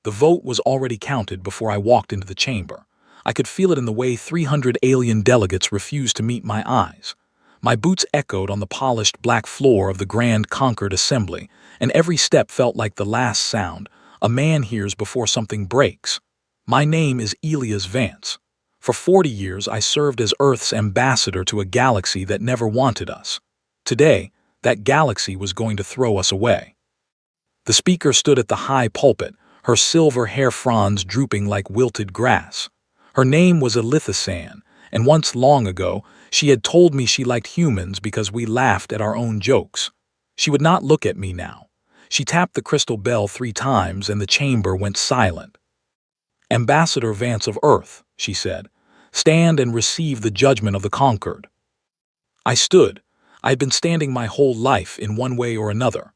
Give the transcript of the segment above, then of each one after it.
The vote was already counted before I walked into the chamber. I could feel it in the way 300 alien delegates refused to meet my eyes. My boots echoed on the polished black floor of the Grand Concord Assembly, and every step felt like the last sound a man hears before something breaks. My name is Elias Vance. For 40 years, I served as Earth's ambassador to a galaxy that never wanted us. Today, that galaxy was going to throw us away. The speaker stood at the high pulpit, her silver hair fronds drooping like wilted grass. Her name was Elithasan, and once long ago, she had told me she liked humans because we laughed at our own jokes. She would not look at me now. She tapped the crystal bell 3 times and the chamber went silent. "Ambassador Vance of Earth," she said, "stand and receive the judgment of the conquered." I stood. I had been standing my whole life in one way or another.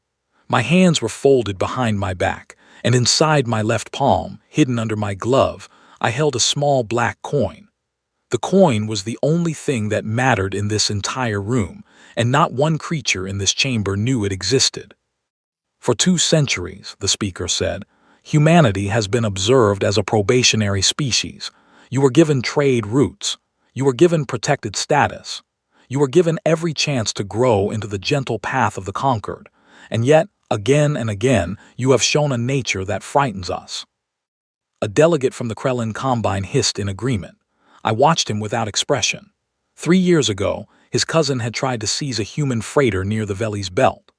My hands were folded behind my back, and inside my left palm, hidden under my glove, I held a small black coin. The coin was the only thing that mattered in this entire room, and not one creature in this chamber knew it existed. "For 2 centuries," the speaker said, "humanity has been observed as a probationary species. You were given trade routes. You were given protected status. You were given every chance to grow into the gentle path of the conquered. And yet, again and again, you have shown a nature that frightens us." A delegate from the Krellin Combine hissed in agreement. I watched him without expression. 3 years ago, his cousin had tried to seize a human freighter near the Veli's Belt.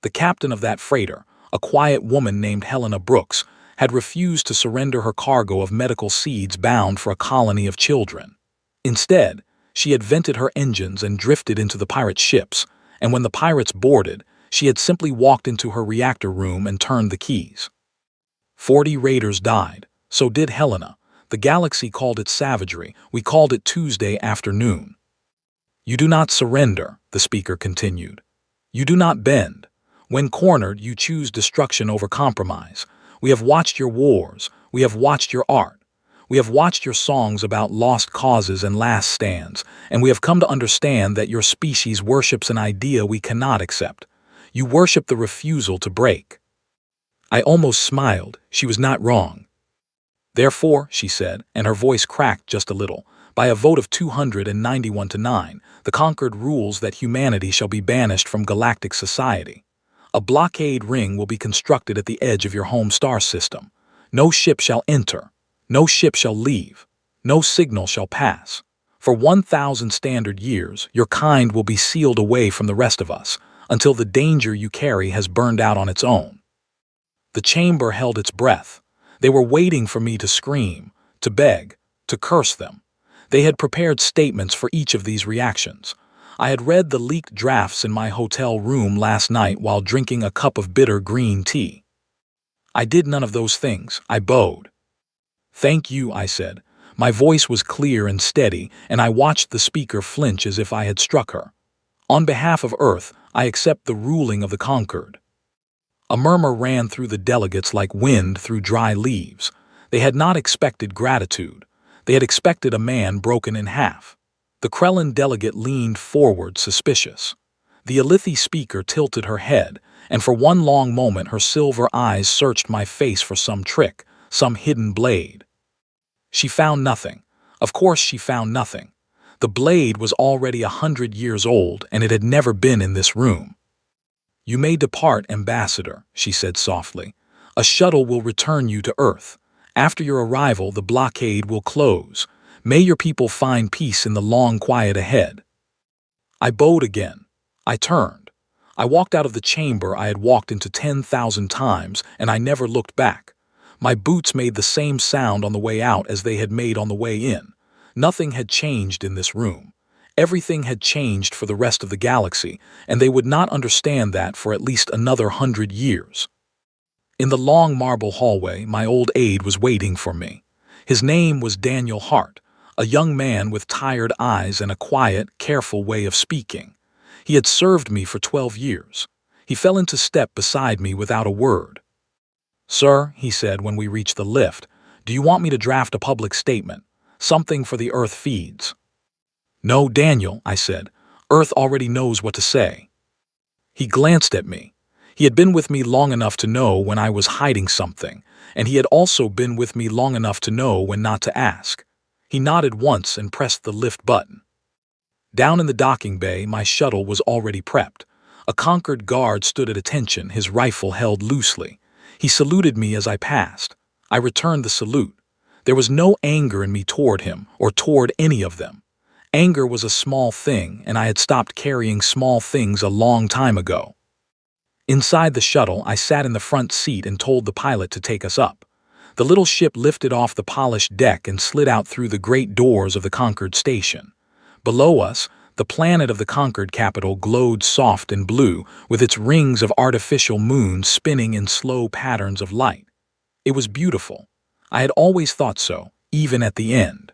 The captain of that freighter, a quiet woman named Helena Brooks, had refused to surrender her cargo of medical seeds bound for a colony of children. Instead, she had vented her engines and drifted into the pirate ships, and when the pirates boarded, she had simply walked into her reactor room and turned the keys. 40 raiders died. So did Helena. The galaxy called it savagery. We called it Tuesday afternoon. "You do not surrender," the speaker continued. "You do not bend. When cornered, you choose destruction over compromise. We have watched your wars. We have watched your art. We have watched your songs about lost causes and last stands, and we have come to understand that your species worships an idea we cannot accept. You worship the refusal to break." I almost smiled. She was not wrong. "Therefore," she said, and her voice cracked just a little, "by a vote of 291 to 9, the conquered rules that humanity shall be banished from galactic society. A blockade ring will be constructed at the edge of your home star system. No ship shall enter. No ship shall leave. No signal shall pass. For 1,000 standard years, your kind will be sealed away from the rest of us, until the danger you carry has burned out on its own." The chamber held its breath. They were waiting for me to scream, to beg, to curse them. They had prepared statements for each of these reactions. I had read the leaked drafts in my hotel room last night while drinking a cup of bitter green tea. I did none of those things. I bowed. "Thank you," I said. My voice was clear and steady, and I watched the speaker flinch as if I had struck her. "On behalf of Earth, I accept the ruling of the conquered." A murmur ran through the delegates like wind through dry leaves. They had not expected gratitude. They had expected a man broken in half. The Krellin delegate leaned forward, suspicious. The Ilithi speaker tilted her head, and for one long moment her silver eyes searched my face for some trick, some hidden blade. She found nothing. Of course she found nothing. The blade was already 100 years old, and it had never been in this room. "You may depart, Ambassador," she said softly. "A shuttle will return you to Earth. After your arrival, the blockade will close. May your people find peace in the long quiet ahead." I bowed again. I turned. I walked out of the chamber I had walked into 10,000 times, and I never looked back. My boots made the same sound on the way out as they had made on the way in. Nothing had changed in this room. Everything had changed for the rest of the galaxy, and they would not understand that for at least another 100 years. In the long marble hallway, my old aide was waiting for me. His name was Daniel Hart, a young man with tired eyes and a quiet, careful way of speaking. He had served me for 12 years. He fell into step beside me without a word. "Sir," he said when we reached the lift, "do you want me to draft a public statement? Something for the Earth feeds?" "No, Daniel," I said. "Earth already knows what to say." He glanced at me. He had been with me long enough to know when I was hiding something, and he had also been with me long enough to know when not to ask. He nodded once and pressed the lift button. Down in the docking bay, my shuttle was already prepped. A Concord guard stood at attention, his rifle held loosely. He saluted me as I passed. I returned the salute. There was no anger in me toward him or toward any of them. Anger was a small thing, and I had stopped carrying small things a long time ago. Inside the shuttle, I sat in the front seat and told the pilot to take us up. The little ship lifted off the polished deck and slid out through the great doors of the Concord station. Below us, the planet of the Concord capital glowed soft and blue, with its rings of artificial moons spinning in slow patterns of light. It was beautiful. I had always thought so, even at the end.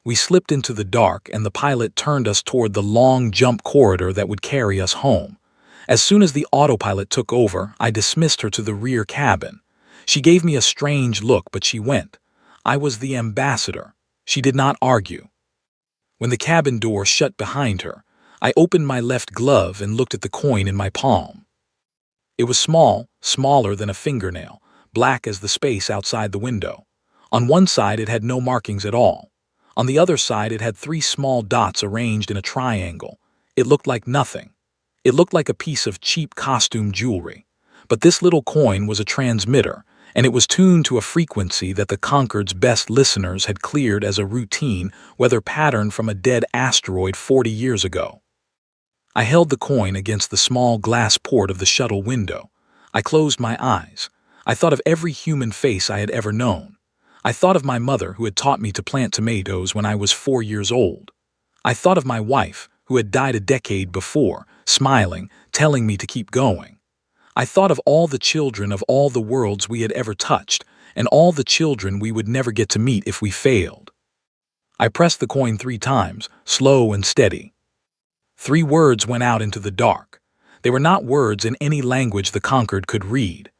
We slipped into the dark, and the pilot turned us toward the long jump corridor that would carry us home. As soon as the autopilot took over, I dismissed her to the rear cabin. She gave me a strange look, but she went. I was the ambassador. She did not argue. When the cabin door shut behind her, I opened my left glove and looked at the coin in my palm. It was small, smaller than a fingernail, black as the space outside the window. On one side it had no markings at all. On the other side it had 3 small dots arranged in a triangle. It looked like nothing. It looked like a piece of cheap costume jewelry. But this little coin was a transmitter, and it was tuned to a frequency that the Concord's best listeners had cleared as a routine weather pattern from a dead asteroid 40 years ago. I held the coin against the small glass port of the shuttle window. I closed my eyes. I thought of every human face I had ever known. I thought of my mother, who had taught me to plant tomatoes when I was 4 years old. I thought of my wife, who had died a decade before, smiling, telling me to keep going. I thought of all the children of all the worlds we had ever touched, and all the children we would never get to meet if we failed. I pressed the coin 3 times, slow and steady. 3 words went out into the dark. They were not words in any language the Concord could read.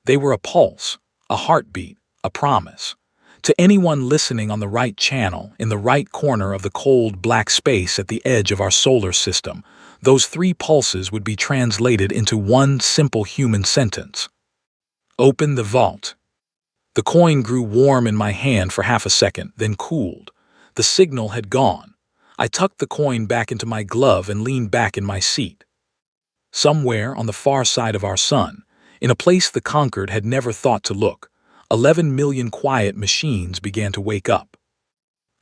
They were a pulse, a heartbeat, a promise. To anyone listening on the right channel, in the right corner of the cold black space at the edge of our solar system, those 3 pulses would be translated into one simple human sentence. Open the vault. The coin grew warm in my hand for half a second, then cooled. The signal had gone. I tucked the coin back into my glove and leaned back in my seat. Somewhere on the far side of our sun, in a place the Concord had never thought to look, 11 million quiet machines began to wake up.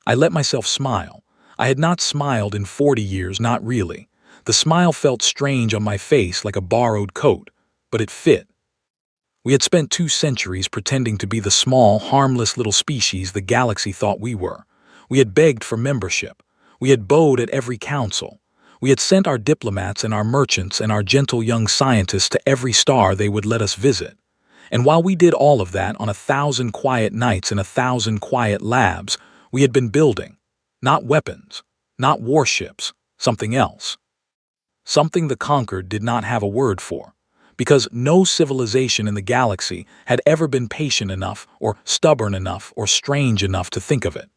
I let myself smile. I had not smiled in 40 years, not really. The smile felt strange on my face, like a borrowed coat, but it fit. We had spent 2 centuries pretending to be the small, harmless little species the galaxy thought we were. We had begged for membership. We had bowed at every council. We had sent our diplomats and our merchants and our gentle young scientists to every star they would let us visit. And while we did all of that on 1,000 quiet nights in 1,000 quiet labs, we had been building. Not weapons, not warships, something else. Something the Concord did not have a word for, because no civilization in the galaxy had ever been patient enough or stubborn enough or strange enough to think of it.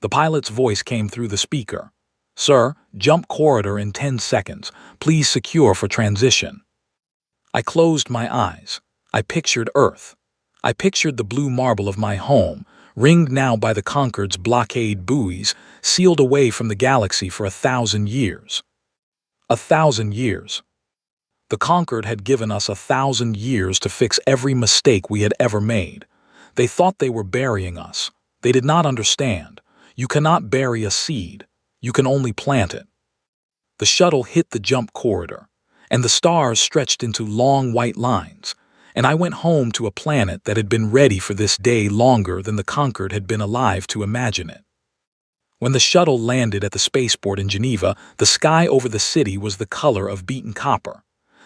The pilot's voice came through the speaker. "Sir, jump corridor in 10 seconds. Please secure for transition." I closed my eyes. I pictured Earth. I pictured the blue marble of my home, ringed now by the Concord's blockade buoys, sealed away from the galaxy for 1,000 years. 1,000 years. The Concord had given us 1,000 years to fix every mistake we had ever made. They thought they were burying us. They did not understand. You cannot bury a seed. You can only plant it. The shuttle hit the jump corridor, and the stars stretched into long white lines, and I went home to a planet that had been ready for this day longer than the Concord had been alive to imagine it. When the shuttle landed at the spaceport in Geneva, the sky over the city was the color of beaten copper.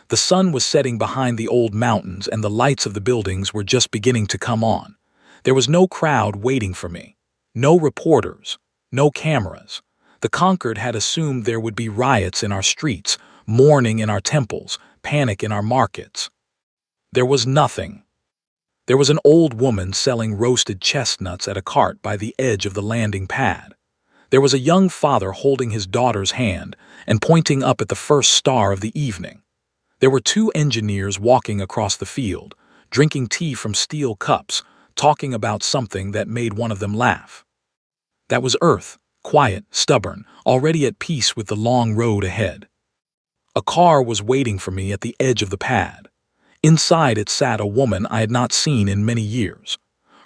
The sun was setting behind the old mountains, and the lights of the buildings were just beginning to come on. There was no crowd waiting for me. No reporters. No cameras. The Concord had assumed there would be riots in our streets, mourning in our temples, panic in our markets. There was nothing. There was an old woman selling roasted chestnuts at a cart by the edge of the landing pad. There was a young father holding his daughter's hand and pointing up at the first star of the evening. There were 2 engineers walking across the field, drinking tea from steel cups, talking about something that made one of them laugh. That was Earth, quiet, stubborn, already at peace with the long road ahead. A car was waiting for me at the edge of the pad. Inside it sat a woman I had not seen in many years.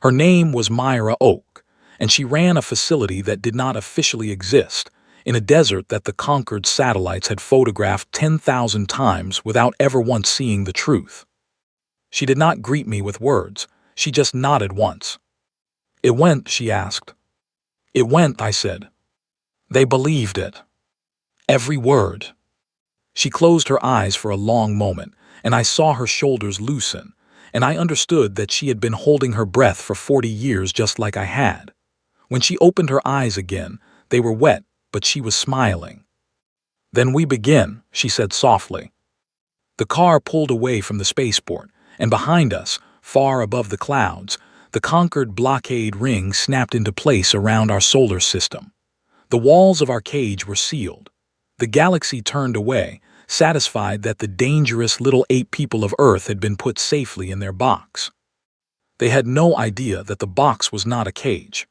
Her name was Myra Oak, and she ran a facility that did not officially exist, in a desert that the conquered satellites had photographed 10,000 times without ever once seeing the truth. She did not greet me with words, she just nodded once. "It went?" she asked. "It went," I said. "They believed it. Every word." She closed her eyes for a long moment, and I saw her shoulders loosen, and I understood that she had been holding her breath for 40 years just like I had. When she opened her eyes again, they were wet, but she was smiling. "Then we begin," she said softly. The car pulled away from the spaceport, and behind us, far above the clouds, the conquered blockade ring snapped into place around our solar system. The walls of our cage were sealed. The galaxy turned away, satisfied that the dangerous little 8 people of Earth had been put safely in their box. They had no idea that the box was not a cage.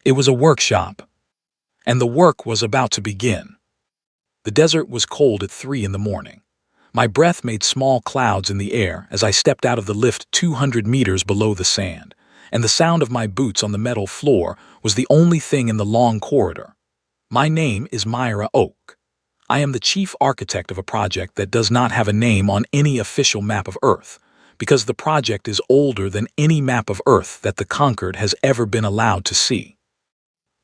It was a workshop, and the work was about to begin. The desert was cold at 3 in the morning. My breath made small clouds in the air as I stepped out of the lift 200 meters below the sand, and the sound of my boots on the metal floor was the only thing in the long corridor. My name is Myra Oak. I am the chief architect of a project that does not have a name on any official map of Earth, because the project is older than any map of Earth that the conquered has ever been allowed to see.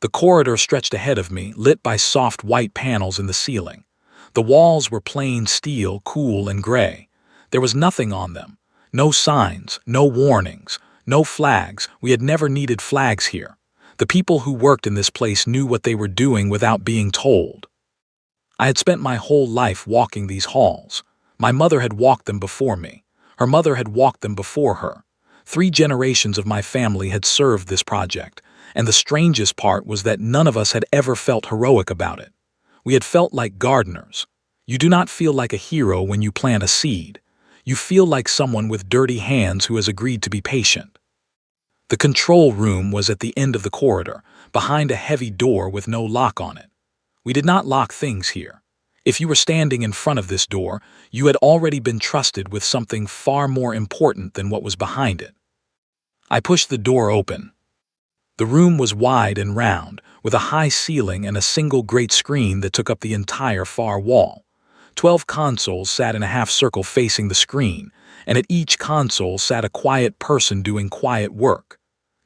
The corridor stretched ahead of me, lit by soft white panels in the ceiling. The walls were plain steel, cool and gray. There was nothing on them. No signs, no warnings, no flags. We had never needed flags here. The people who worked in this place knew what they were doing without being told. I had spent my whole life walking these halls. My mother had walked them before me. Her mother had walked them before her. 3 generations of my family had served this project, and the strangest part was that none of us had ever felt heroic about it. We had felt like gardeners. You do not feel like a hero when you plant a seed. You feel like someone with dirty hands who has agreed to be patient. The control room was at the end of the corridor, behind a heavy door with no lock on it. We did not lock things here. If you were standing in front of this door, you had already been trusted with something far more important than what was behind it. I pushed the door open. The room was wide and round, with a high ceiling and a single great screen that took up the entire far wall. 12 consoles sat in a half-circle facing the screen, and at each console sat a quiet person doing quiet work.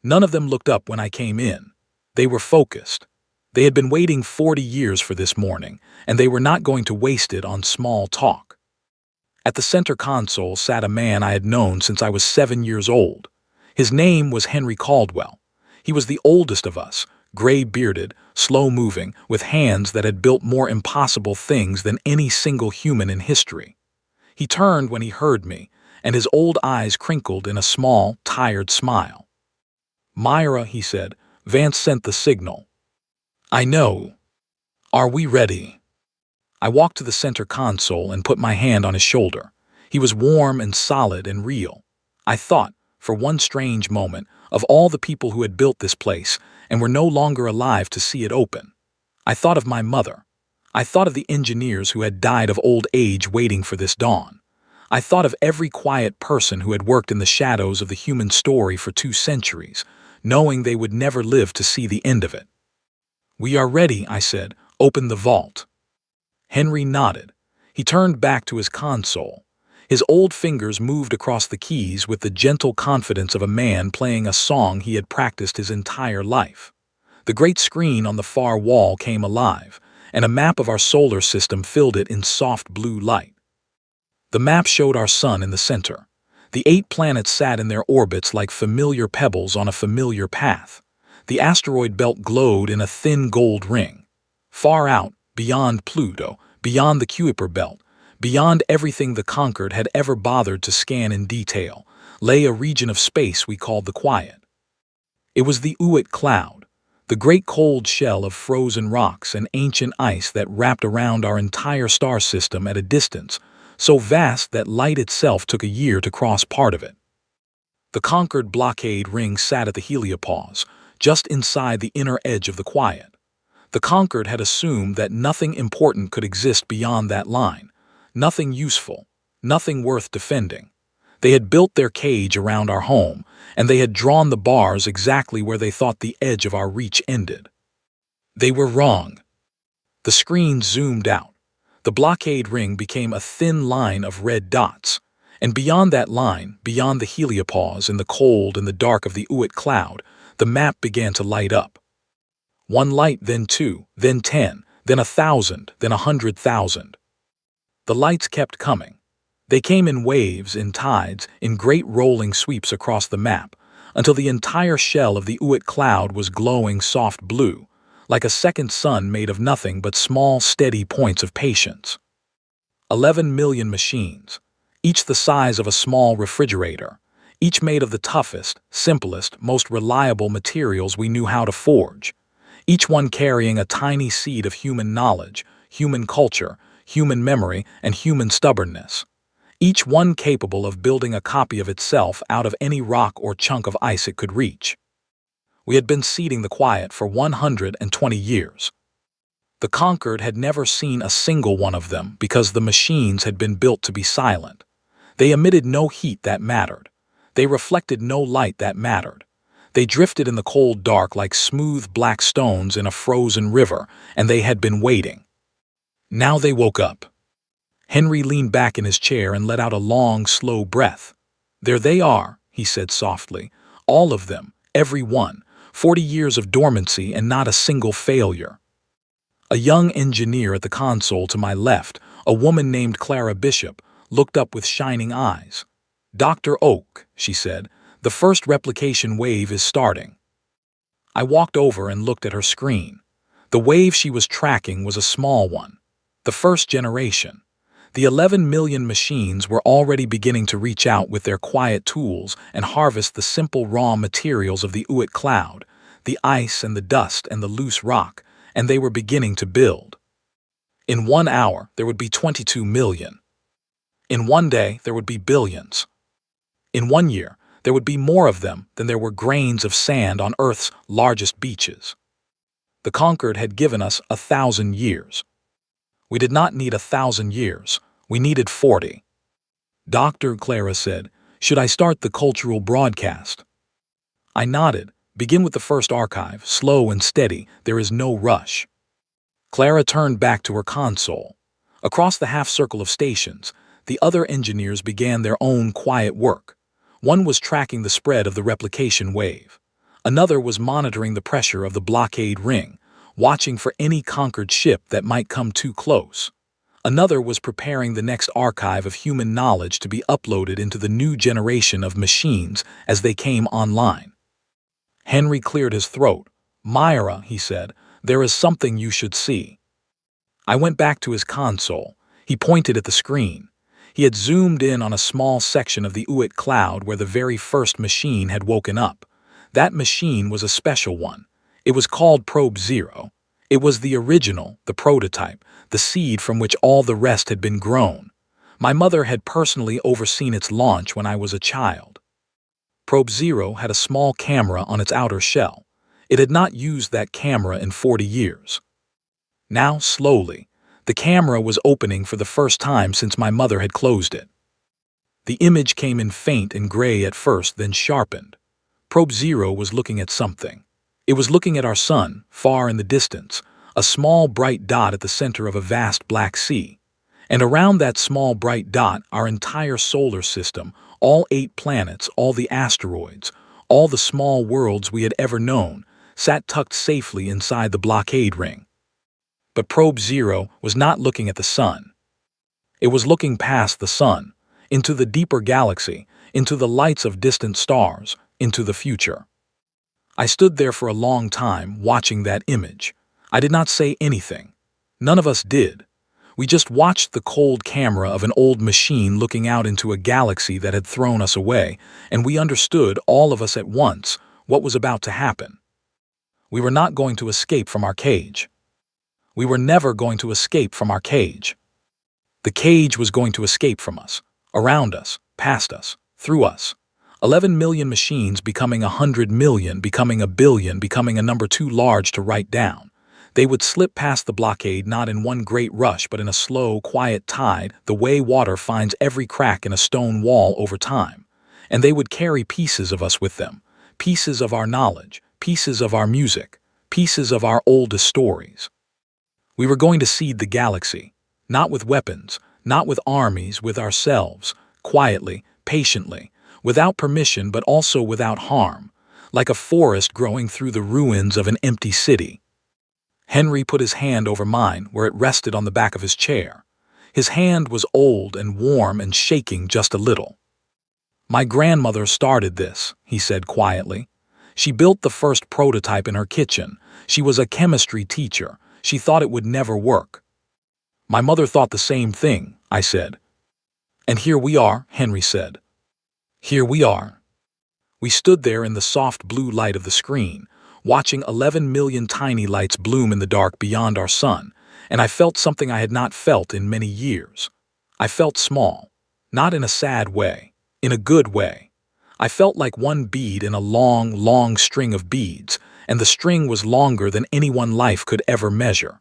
None of them looked up when I came in. They were focused. They had been waiting 40 years for this morning, and they were not going to waste it on small talk. At the center console sat a man I had known since I was 7 years old. His name was Henry Caldwell. He was the oldest of us, gray-bearded, slow-moving, with hands that had built more impossible things than any single human in history. He turned when he heard me, and his old eyes crinkled in a small, tired smile. "Myra," he said, "Vance sent the signal." "I know. Are we ready?" I walked to the center console and put my hand on his shoulder. He was warm and solid and real. I thought, for one strange moment, of all the people who had built this place and were no longer alive to see it open. I thought of my mother. I thought of the engineers who had died of old age waiting for this dawn. I thought of every quiet person who had worked in the shadows of the human story for 2 centuries, knowing they would never live to see the end of it. "We are ready," I said. "Open the vault." Henry nodded. He turned back to his console. His old fingers moved across the keys with the gentle confidence of a man playing a song he had practiced his entire life. The great screen on the far wall came alive, and a map of our solar system filled it in soft blue light. The map showed our sun in the center. The 8 planets sat in their orbits like familiar pebbles on a familiar path. The asteroid belt glowed in a thin gold ring. Far out, beyond Pluto, beyond the Kuiper belt, beyond everything the conquered had ever bothered to scan in detail, lay a region of space we called the Quiet. It was the Uit cloud, the great cold shell of frozen rocks and ancient ice that wrapped around our entire star system at a distance so vast that light itself took a year to cross part of it. The conquered blockade ring sat at the heliopause, just inside the inner edge of the quiet. The conquered had assumed that nothing important could exist beyond that line, nothing useful, nothing worth defending. They had built their cage around our home, and they had drawn the bars exactly where they thought the edge of our reach ended. They were wrong. The screen zoomed out. The blockade ring became a thin line of red dots, and beyond that line, beyond the heliopause, in the cold and the dark of the Uit cloud, the map began to light up. One light, then two, then 10, then 1,000, then 100,000. The lights kept coming. They came in waves, in tides, in great rolling sweeps across the map, until the entire shell of the Uit cloud was glowing soft blue, like a second sun made of nothing but small, steady points of patience. 11 million machines, each the size of a small refrigerator, each made of the toughest, simplest, most reliable materials we knew how to forge, each one carrying a tiny seed of human knowledge, human culture, human memory, and human stubbornness, each one capable of building a copy of itself out of any rock or chunk of ice it could reach. We had been seeding the quiet for 120 years. The conquered had never seen a single one of them because the machines had been built to be silent. They emitted no heat that mattered. They reflected no light that mattered. They drifted in the cold dark like smooth black stones in a frozen river, and they had been waiting. Now they woke up. Henry leaned back in his chair and let out a long, slow breath. "There they are," he said softly. "All of them, every one. 40 years of dormancy and not a single failure." A young engineer at the console to my left, a woman named Clara Bishop, looked up with shining eyes. "Dr. Oak," she said, "the first replication wave is starting." I walked over and looked at her screen. The wave she was tracking was a small one. The first generation. The 11 million machines were already beginning to reach out with their quiet tools and harvest the simple raw materials of the Uit cloud, the ice and the dust and the loose rock, and they were beginning to build. In 1 hour, there would be 22 million. In 1 day, there would be billions. In 1 year, there would be more of them than there were grains of sand on Earth's largest beaches. The conquered had given us 1,000 years. We did not need 1,000 years. We needed 40. "Dr. Clara said, should I start the cultural broadcast?" I nodded. "Begin with the first archive, slow and steady, there is no rush." Clara turned back to her console. Across the half-circle of stations, the other engineers began their own quiet work. One was tracking the spread of the replication wave. Another was monitoring the pressure of the blockade ring, watching for any conquered ship that might come too close. Another was preparing the next archive of human knowledge to be uploaded into the new generation of machines as they came online. Henry cleared his throat. "Myra," he said, "there is something you should see." I went back to his console. He pointed at the screen. He had zoomed in on a small section of the Uit cloud where the very first machine had woken up. That machine was a special one. It was called Probe Zero. It was the original, the prototype, the seed from which all the rest had been grown. My mother had personally overseen its launch when I was a child. Probe Zero had a small camera on its outer shell. It had not used that camera in 40 years. Now, slowly, the camera was opening for the first time since my mother had closed it. The image came in faint and gray at first, then sharpened. Probe Zero was looking at something. It was looking at our sun, far in the distance, a small bright dot at the center of a vast black sea. And around that small bright dot, our entire solar system, all 8 planets, all the asteroids, all the small worlds we had ever known, sat tucked safely inside the blockade ring. But Probe Zero was not looking at the sun. It was looking past the sun, into the deeper galaxy, into the lights of distant stars, into the future. I stood there for a long time, watching that image. I did not say anything. None of us did. We just watched the cold camera of an old machine looking out into a galaxy that had thrown us away, and we understood, all of us at once, what was about to happen. We were not going to escape from our cage. We were never going to escape from our cage. The cage was going to escape from us, around us, past us, through us, 11 million machines becoming 100 million, becoming a billion, becoming a number too large to write down. They would slip past the blockade not in one great rush but in a slow, quiet tide, the way water finds every crack in a stone wall over time. And they would carry pieces of us with them, pieces of our knowledge, pieces of our music, pieces of our oldest stories. We were going to seed the galaxy, not with weapons, not with armies, with ourselves, quietly, patiently, without permission but also without harm, like a forest growing through the ruins of an empty city. Henry put his hand over mine where it rested on the back of his chair. His hand was old and warm and shaking just a little. "My grandmother started this," he said quietly. "She built the first prototype in her kitchen. She was a chemistry teacher. She thought it would never work." "My mother thought the same thing," I said. "And here we are," Henry said. "Here we are." We stood there in the soft blue light of the screen, watching 11 million tiny lights bloom in the dark beyond our sun, and I felt something I had not felt in many years. I felt small, not in a sad way, in a good way. I felt like one bead in a long, long string of beads, and the string was longer than any one life could ever measure.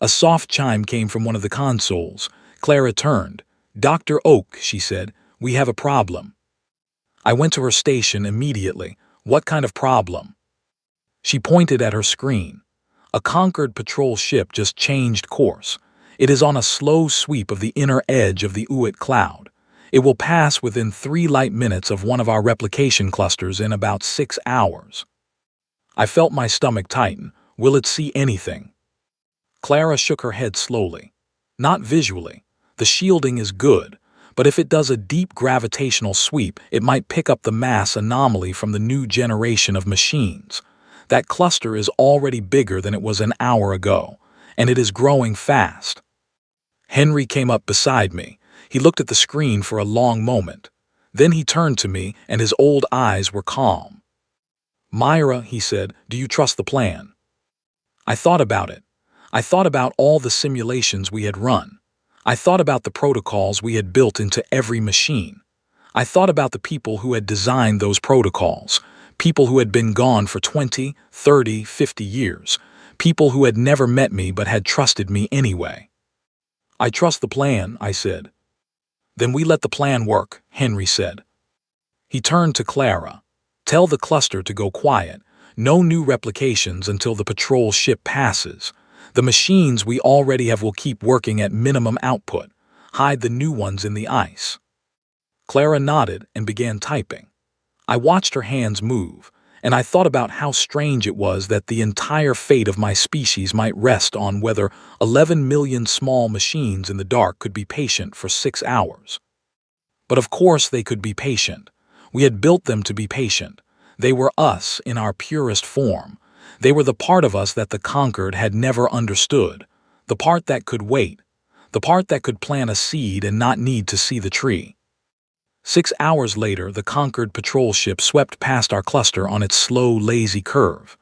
A soft chime came from one of the consoles. Clara turned. "Dr. Oak," she said, "we have a problem." I went to her station immediately. "What kind of problem?" She pointed at her screen. "A Concord patrol ship just changed course. It is on a slow sweep of the inner edge of the Oort cloud. It will pass within 3 light minutes of one of our replication clusters in about 6 hours. I felt my stomach tighten. "Will it see anything?" Clara shook her head slowly. "Not visually. The shielding is good. But if it does a deep gravitational sweep, it might pick up the mass anomaly from the new generation of machines. That cluster is already bigger than it was an hour ago, and it is growing fast." Henry came up beside me. He looked at the screen for a long moment. Then he turned to me, and his old eyes were calm. "Myra," he said, "do you trust the plan?" I thought about it. I thought about all the simulations we had run. I thought about the protocols we had built into every machine. I thought about the people who had designed those protocols, people who had been gone for 20, 30, 50 years, people who had never met me but had trusted me anyway. "I trust the plan," I said. "Then we let the plan work," Henry said. He turned to Clara. "Tell the cluster to go quiet. No new replications until the patrol ship passes. The machines we already have will keep working at minimum output. Hide the new ones in the ice." Clara nodded and began typing. I watched her hands move, and I thought about how strange it was that the entire fate of my species might rest on whether 11 million small machines in the dark could be patient for 6 hours. But of course they could be patient. We had built them to be patient. They were us in our purest form. They were the part of us that the Conquered had never understood, the part that could wait, the part that could plant a seed and not need to see the tree. 6 hours later, the Conquered patrol ship swept past our cluster on its slow, lazy curve.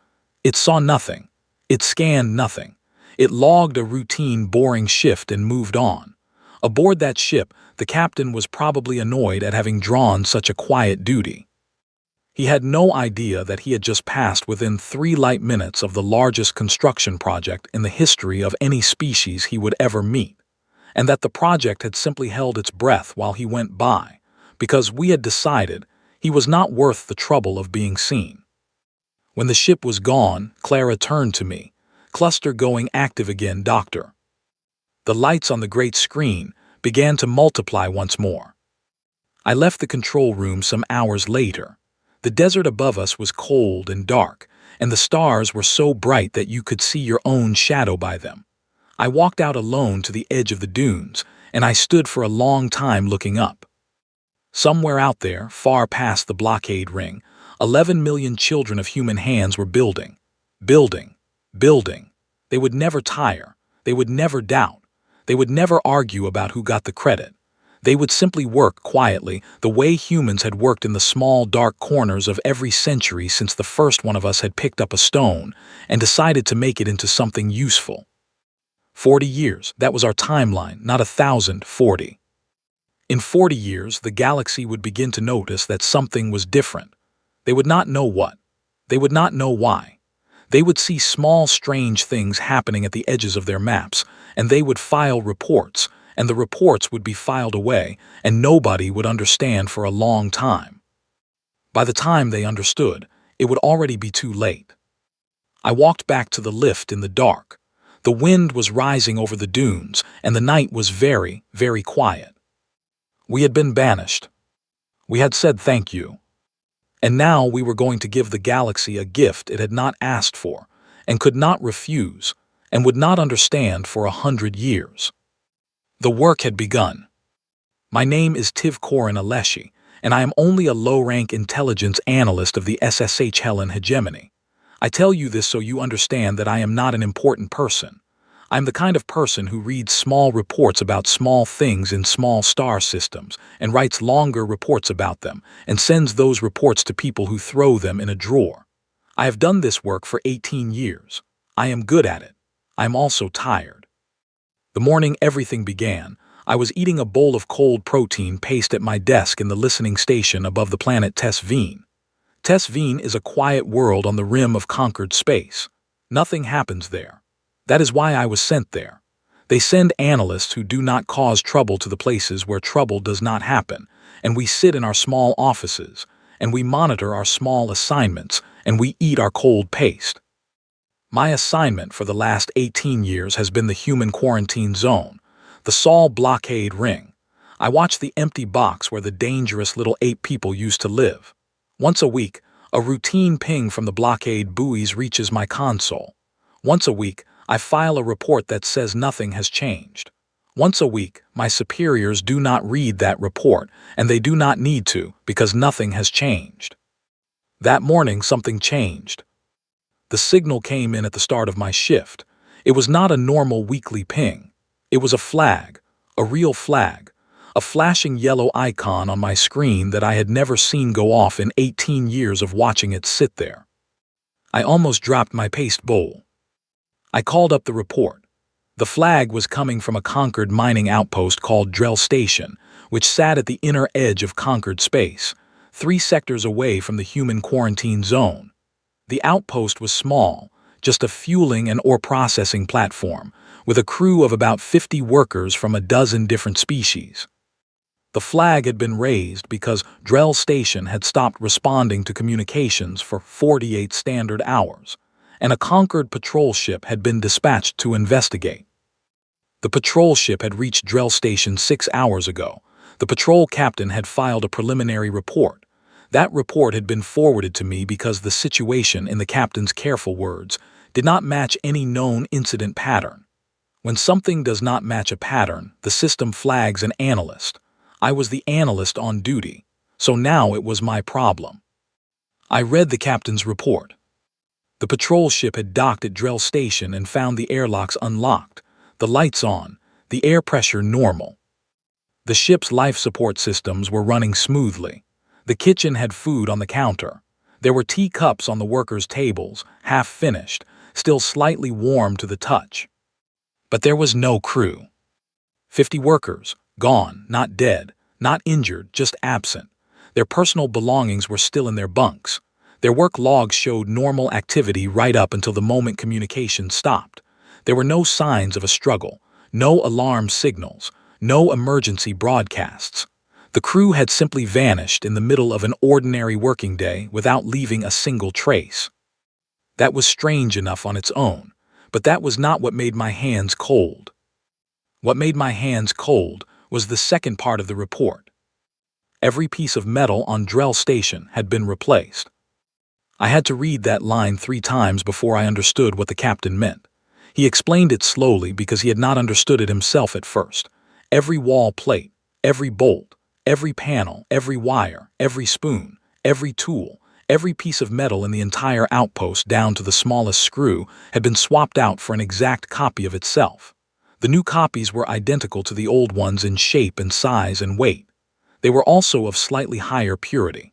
It saw nothing. It scanned nothing. It logged a routine, boring shift and moved on. Aboard that ship, the captain was probably annoyed at having drawn such a quiet duty. He had no idea that he had just passed within 3 light minutes of the largest construction project in the history of any species he would ever meet, and that the project had simply held its breath while he went by, because we had decided he was not worth the trouble of being seen. When the ship was gone, Clara turned to me. "Cluster going active again, Doctor." The lights on the great screen began to multiply once more. I left the control room some hours later. The desert above us was cold and dark, and the stars were so bright that you could see your own shadow by them. I walked out alone to the edge of the dunes, and I stood for a long time looking up. Somewhere out there, far past the blockade ring, 11 million children of human hands were building, building, building. They would never tire. They would never doubt. They would never argue about who got the credit. They would simply work quietly, the way humans had worked in the small, dark corners of every century since the first one of us had picked up a stone and decided to make it into something useful. 40 years, that was our timeline, not 1,040. In 40 years, the galaxy would begin to notice that something was different. They would not know what. They would not know why. They would see small, strange things happening at the edges of their maps, and they would file reports, and the reports would be filed away, and nobody would understand for a long time. By the time they understood, it would already be too late. I walked back to the lift in the dark. The wind was rising over the dunes, and the night was very, very quiet. We had been banished. We had said thank you. And now we were going to give the galaxy a gift it had not asked for, and could not refuse, and would not understand for 100 years. The work had begun. My name is Tivkorin Aleshi, and I am only a low-rank intelligence analyst of the SSH Helen hegemony. I tell you this so you understand that I am not an important person. I am the kind of person who reads small reports about small things in small star systems and writes longer reports about them and sends those reports to people who throw them in a drawer. I have done this work for 18 years. I am good at it. I am also tired. The morning everything began, I was eating a bowl of cold protein paste at my desk in the listening station above the planet Tesvine. Tesvine is a quiet world on the rim of conquered space. Nothing happens there. That is why I was sent there. They send analysts who do not cause trouble to the places where trouble does not happen, and we sit in our small offices, and we monitor our small assignments, and we eat our cold paste. My assignment for the last 18 years has been the human quarantine zone, the Sol blockade ring. I watch the empty box where the dangerous little ape people used to live. Once a week, a routine ping from the blockade buoys reaches my console. Once a week, I file a report that says nothing has changed. Once a week, my superiors do not read that report, and they do not need to because nothing has changed. That morning, something changed. The signal came in at the start of my shift. It was not a normal weekly ping. It was a flag, a real flag, a flashing yellow icon on my screen that I had never seen go off in 18 years of watching it sit there. I almost dropped my paste bowl. I called up the report. The flag was coming from a conquered mining outpost called Drell Station, which sat at the inner edge of conquered space, 3 sectors away from the human quarantine zone. The outpost was small, just a fueling and ore processing platform, with a crew of about 50 workers from a dozen different species. The flag had been raised because Drell Station had stopped responding to communications for 48 standard hours, and a conquered patrol ship had been dispatched to investigate. The patrol ship had reached Drell Station 6 hours ago. The patrol captain had filed a preliminary report. That report had been forwarded to me because the situation, in the captain's careful words, did not match any known incident pattern. When something does not match a pattern, the system flags an analyst. I was the analyst on duty, so now it was my problem. I read the captain's report. The patrol ship had docked at Drell Station and found the airlocks unlocked, the lights on, the air pressure normal. The ship's life support systems were running smoothly. The kitchen had food on the counter. There were teacups on the workers' tables, half finished, still slightly warm to the touch. But there was no crew. 50 workers, gone, not dead, not injured, just absent. Their personal belongings were still in their bunks. Their work logs showed normal activity right up until the moment communication stopped. There were no signs of a struggle, no alarm signals, no emergency broadcasts. The crew had simply vanished in the middle of an ordinary working day without leaving a single trace. That was strange enough on its own, but that was not what made my hands cold. What made my hands cold was the second part of the report. Every piece of metal on Drell Station had been replaced. I had to read that line 3 times before I understood what the captain meant. He explained it slowly because he had not understood it himself at first. Every wall plate, every bolt, every panel, every wire, every spoon, every tool, every piece of metal in the entire outpost down to the smallest screw had been swapped out for an exact copy of itself. The new copies were identical to the old ones in shape and size and weight. They were also of slightly higher purity.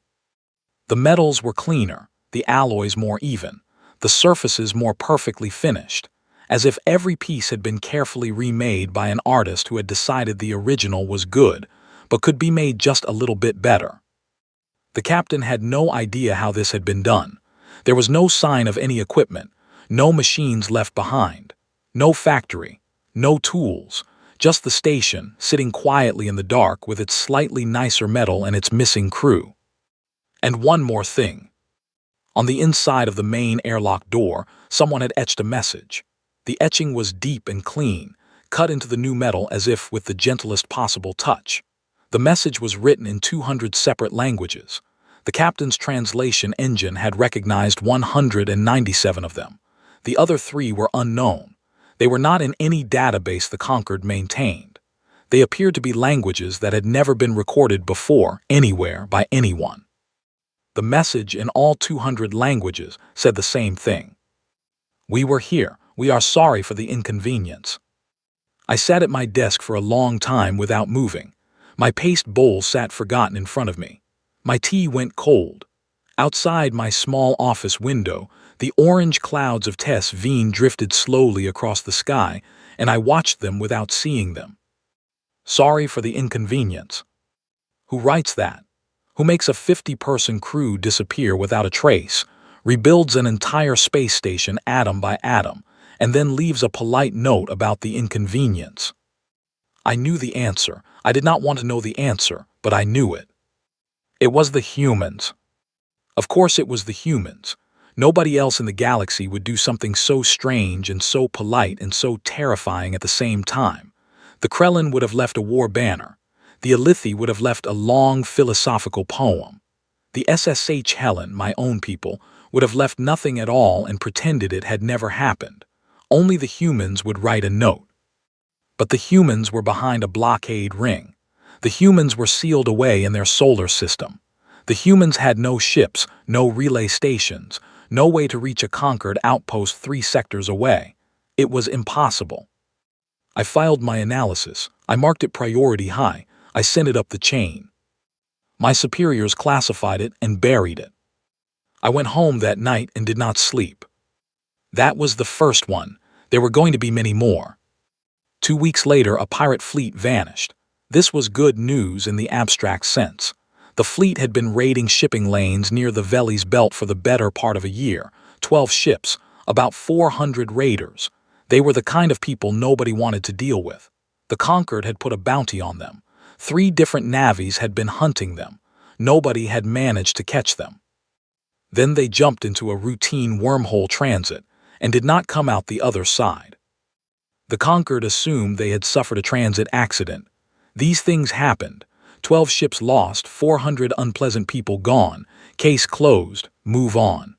The metals were cleaner, the alloys more even, the surfaces more perfectly finished, as if every piece had been carefully remade by an artist who had decided the original was good, but could be made just a little bit better. The captain had no idea how this had been done. There was no sign of any equipment, no machines left behind, no factory, no tools, just the station sitting quietly in the dark with its slightly nicer metal and its missing crew. And one more thing. On the inside of the main airlock door, someone had etched a message. The etching was deep and clean, cut into the new metal as if with the gentlest possible touch. The message was written in 200 separate languages. The captain's translation engine had recognized 197 of them. The other 3 were unknown. They were not in any database the Concord maintained. They appeared to be languages that had never been recorded before anywhere by anyone. The message in all 200 languages said the same thing. "We were here. We are sorry for the inconvenience." I sat at my desk for a long time without moving. My paste bowl sat forgotten in front of me. My tea went cold. Outside my small office window, the orange clouds of Tess Veen drifted slowly across the sky, and I watched them without seeing them. Sorry for the inconvenience. Who writes that? Who makes a 50-person crew disappear without a trace, rebuilds an entire space station atom by atom, and then leaves a polite note about the inconvenience? I knew the answer. I did not want to know the answer, but I knew it. It was the humans. Of course it was the humans. Nobody else in the galaxy would do something so strange and so polite and so terrifying at the same time. The Krellin would have left a war banner. The Alethi would have left a long philosophical poem. The SSH Helen, my own people, would have left nothing at all and pretended it had never happened. Only the humans would write a note. But the humans were behind a blockade ring. The humans were sealed away in their solar system. The humans had no ships, no relay stations, no way to reach a Concord outpost 3 sectors away. It was impossible. I filed my analysis. I marked it priority high. I sent it up the chain. My superiors classified it and buried it. I went home that night and did not sleep. That was the first one. There were going to be many more. 2 weeks later, a pirate fleet vanished. This was good news in the abstract sense. The fleet had been raiding shipping lanes near the Veli's Belt for the better part of a year. 12 ships, about 400 raiders. They were the kind of people nobody wanted to deal with. The Concord had put a bounty on them. 3 different navies had been hunting them. Nobody had managed to catch them. Then they jumped into a routine wormhole transit and did not come out the other side. The Concord assumed they had suffered a transit accident. These things happened. 12 ships lost, 400 unpleasant people gone. Case closed, move on.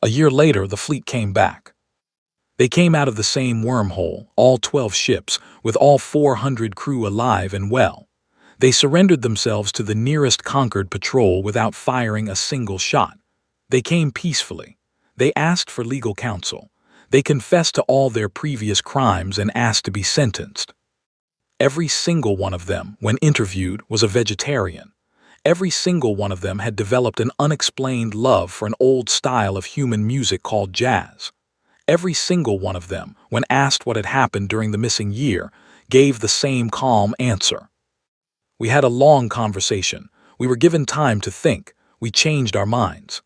A year later, the fleet came back. They came out of the same wormhole, all 12 ships, with all 400 crew alive and well. They surrendered themselves to the nearest Concord patrol without firing a single shot. They came peacefully. They asked for legal counsel. They confessed to all their previous crimes and asked to be sentenced. Every single one of them, when interviewed, was a vegetarian. Every single one of them had developed an unexplained love for an old style of human music called jazz. Every single one of them, when asked what had happened during the missing year, gave the same calm answer. We had a long conversation. We were given time to think. We changed our minds.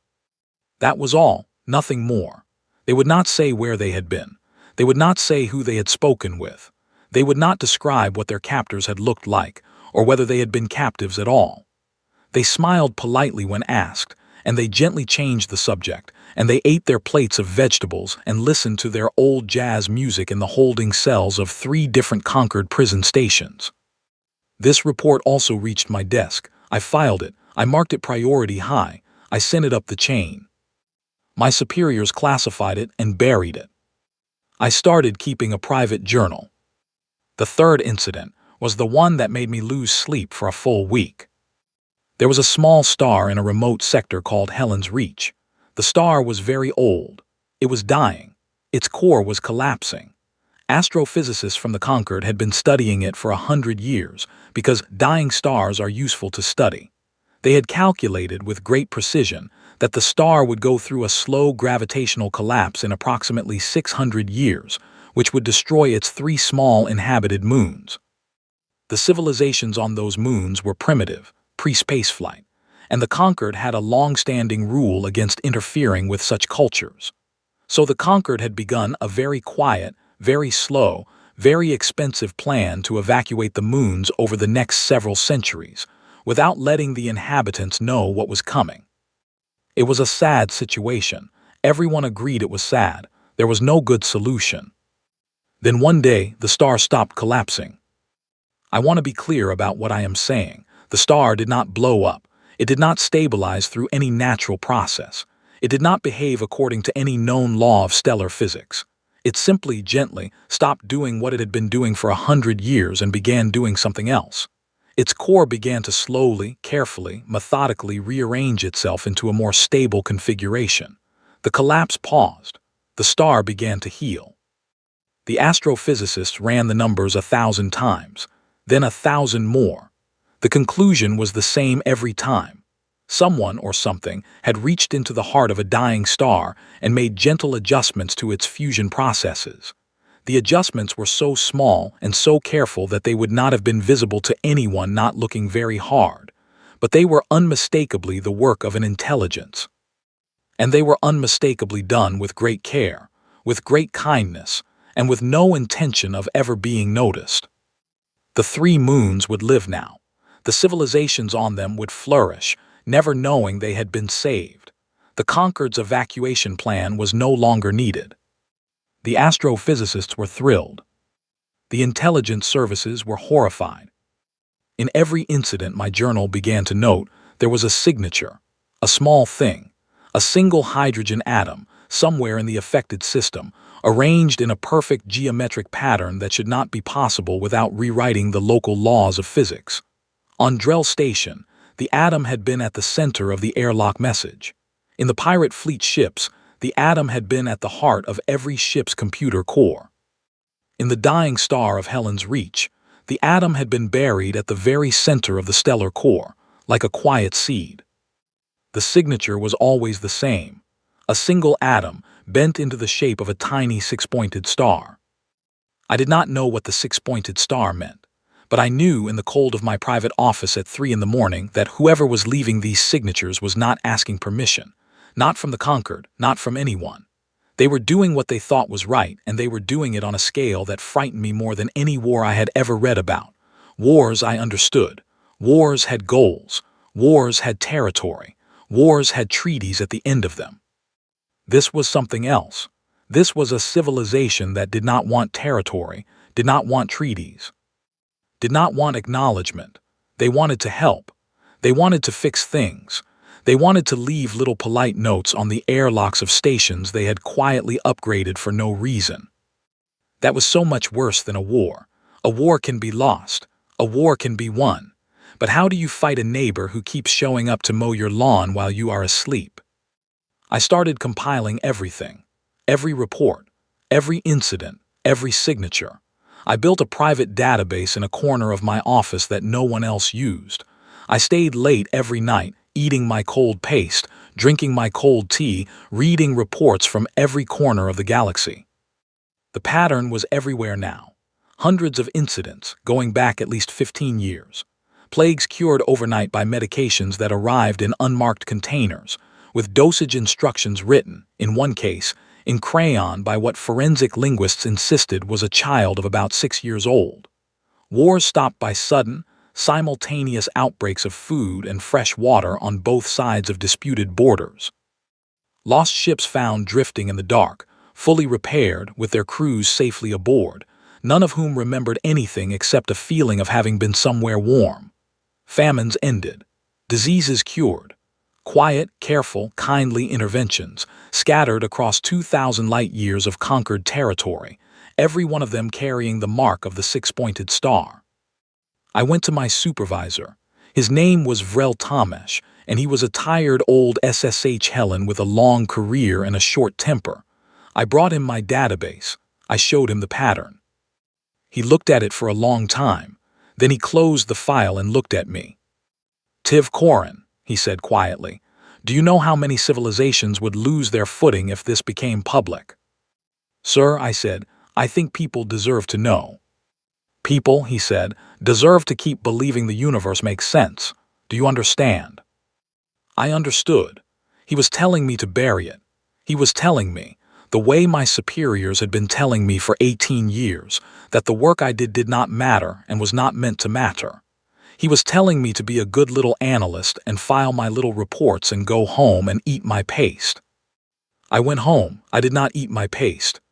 That was all, nothing more. They would not say where they had been. They would not say who they had spoken with. They would not describe what their captors had looked like, or whether they had been captives at all. They smiled politely when asked, and they gently changed the subject, and they ate their plates of vegetables and listened to their old jazz music in the holding cells of 3 different Concord prison stations. This report also reached my desk. I filed it. I marked it priority high. I sent it up the chain. My superiors classified it and buried it. I started keeping a private journal. The third incident was the one that made me lose sleep for a full week. There was a small star in a remote sector called Helen's Reach. The star was very old. It was dying. Its core was collapsing. Astrophysicists from the Concord had been studying it for 100 years because dying stars are useful to study. They had calculated with great precision that the star would go through a slow gravitational collapse in approximately 600 years, which would destroy its 3 small inhabited moons. The civilizations on those moons were primitive, pre-spaceflight, and the conquered had a long-standing rule against interfering with such cultures. So the conquered had begun a very quiet, very slow, very expensive plan to evacuate the moons over the next several centuries, without letting the inhabitants know what was coming. It was a sad situation. Everyone agreed it was sad. There was no good solution. Then one day, the star stopped collapsing. I want to be clear about what I am saying. The star did not blow up. It did not stabilize through any natural process. It did not behave according to any known law of stellar physics. It simply, gently, stopped doing what it had been doing for 100 years and began doing something else. Its core began to slowly, carefully, methodically rearrange itself into a more stable configuration. The collapse paused. The star began to heal. The astrophysicists ran the numbers 1,000 times, then 1,000 more. The conclusion was the same every time. Someone or something had reached into the heart of a dying star and made gentle adjustments to its fusion processes. The adjustments were so small and so careful that they would not have been visible to anyone not looking very hard, but they were unmistakably the work of an intelligence. And they were unmistakably done with great care, with great kindness, and with no intention of ever being noticed. The 3 moons would live now. The civilizations on them would flourish, never knowing they had been saved. The conquered's evacuation plan was no longer needed. The astrophysicists were thrilled. The intelligence services were horrified. In every incident my journal began to note, there was a signature, a small thing, a single hydrogen atom, somewhere in the affected system, arranged in a perfect geometric pattern that should not be possible without rewriting the local laws of physics. On Drell Station, the atom had been at the center of the airlock message. In the pirate fleet ships, the atom had been at the heart of every ship's computer core. In the dying star of Helen's Reach, the atom had been buried at the very center of the stellar core, like a quiet seed. The signature was always the same, a single atom bent into the shape of a tiny 6-pointed star. I did not know what the 6-pointed star meant, but I knew in the cold of my private office at 3 in the morning that whoever was leaving these signatures was not asking permission, not from the conquered, not from anyone. They were doing what they thought was right, and they were doing it on a scale that frightened me more than any war I had ever read about. Wars I understood. Wars had goals. Wars had territory. Wars had treaties at the end of them. This was something else. This was a civilization that did not want territory, did not want treaties, did not want acknowledgement. They wanted to help. They wanted to fix things. They wanted to leave little polite notes on the airlocks of stations they had quietly upgraded for no reason. That was so much worse than a war. A war can be lost. A war can be won. But how do you fight a neighbor who keeps showing up to mow your lawn while you are asleep? I started compiling everything, every report, every incident, every signature. I built a private database in a corner of my office that no one else used. I stayed late every night, eating my cold paste, drinking my cold tea, reading reports from every corner of the galaxy. The pattern was everywhere now. Hundreds of incidents, going back at least 15 years. Plagues cured overnight by medications that arrived in unmarked containers, with dosage instructions written, in one case, in crayon by what forensic linguists insisted was a child of about 6 years old. Wars stopped by sudden, simultaneous outbreaks of food and fresh water on both sides of disputed borders. Lost ships found drifting in the dark, fully repaired, with their crews safely aboard, none of whom remembered anything except a feeling of having been somewhere warm. Famines ended. Diseases cured. Quiet, careful, kindly interventions scattered across 2,000 light-years of conquered territory, every one of them carrying the mark of the 6-pointed star. I went to my supervisor. His name was Vrel Tamesh, and he was a tired old SSH Helen with a long career and a short temper. I brought him my database. I showed him the pattern. He looked at it for a long time. Then he closed the file and looked at me. "Tiv Koren," he said quietly, "do you know how many civilizations would lose their footing if this became public?" "Sir," I said, "I think people deserve to know." People, he said, deserve to keep believing the universe makes sense. Do you understand? I understood. He was telling me to bury it. He was telling me, the way my superiors had been telling me for 18 years, that the work I did not matter and was not meant to matter. He was telling me to be a good little analyst and file my little reports and go home and eat my paste. I went home. I did not eat my paste.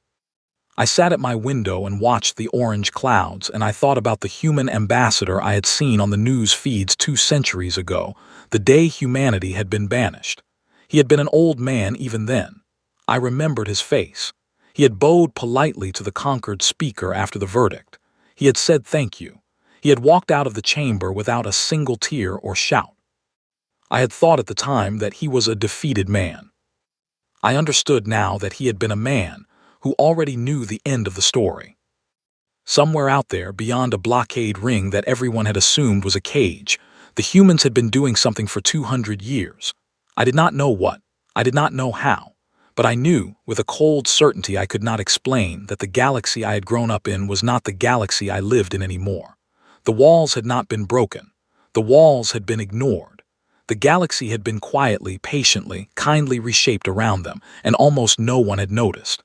I sat at my window and watched the orange clouds, and I thought about the human ambassador I had seen on the news feeds 2 centuries ago, the day humanity had been banished. He had been an old man even then. I remembered his face. He had bowed politely to the conquered speaker after the verdict. He had said thank you. He had walked out of the chamber without a single tear or shout. I had thought at the time that he was a defeated man. I understood now that he had been a man who already knew the end of the story. Somewhere out there, beyond a blockade ring that everyone had assumed was a cage, the humans had been doing something for 200 years. I did not know what. I did not know how. But I knew, with a cold certainty I could not explain, that the galaxy I had grown up in was not the galaxy I lived in anymore. The walls had not been broken. The walls had been ignored. The galaxy had been quietly, patiently, kindly reshaped around them, and almost no one had noticed.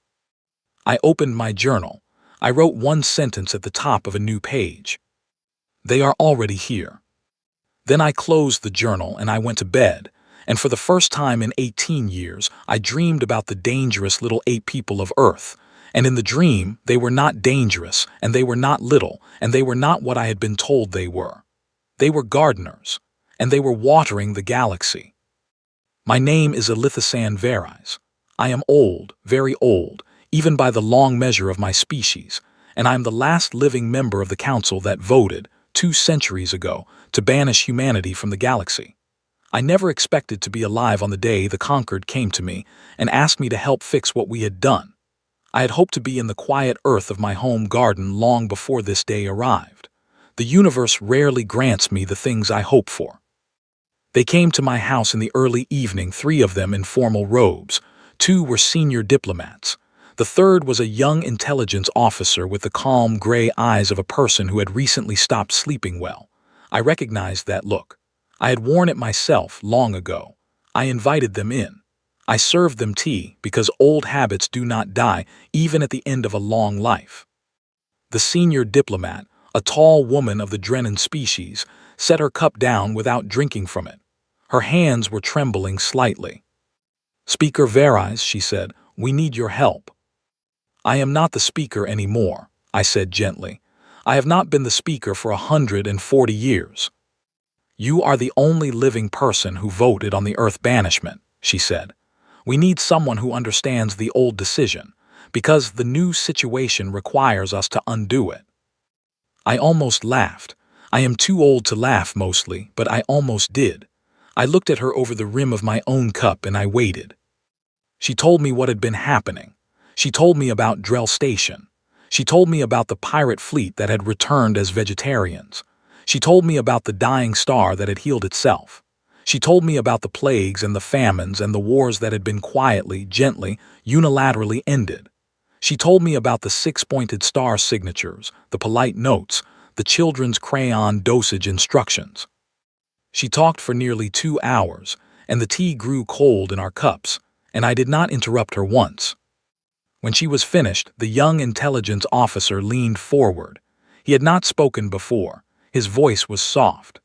I opened my journal. I wrote one sentence at the top of a new page. They are already here. Then I closed the journal and I went to bed, and for the first time in 18 years, I dreamed about the dangerous little 8 people of Earth. And in the dream, they were not dangerous, and they were not little, and they were not what I had been told they were. They were gardeners, and they were watering the galaxy. My name is Elithisan Verais. I am old, very old, even by the long measure of my species, and I am the last living member of the council that voted, 2 centuries ago, to banish humanity from the galaxy. I never expected to be alive on the day the Conquered came to me and asked me to help fix what we had done. I had hoped to be in the quiet earth of my home garden long before this day arrived. The universe rarely grants me the things I hope for. They came to my house in the early evening, 3 of them in formal robes. 2 were senior diplomats. The third was a young intelligence officer with the calm gray eyes of a person who had recently stopped sleeping well. I recognized that look. I had worn it myself long ago. I invited them in. I served them tea because old habits do not die even at the end of a long life. The senior diplomat, a tall woman of the Drennan species, set her cup down without drinking from it. Her hands were trembling slightly. "Speaker Verais," she said, "we need your help." "I am not the speaker anymore," I said gently. "I have not been the speaker for 140 years. "You are the only living person who voted on the Earth banishment," she said. "We need someone who understands the old decision, because the new situation requires us to undo it." I almost laughed. I am too old to laugh mostly, but I almost did. I looked at her over the rim of my own cup and I waited. She told me what had been happening. She told me about Drell Station. She told me about the pirate fleet that had returned as vegetarians. She told me about the dying star that had healed itself. She told me about the plagues and the famines and the wars that had been quietly, gently, unilaterally ended. She told me about the 6-pointed star signatures, the polite notes, the children's crayon dosage instructions. She talked for nearly 2 hours, and the tea grew cold in our cups, and I did not interrupt her once. When she was finished, the young intelligence officer leaned forward. He had not spoken before. His voice was soft.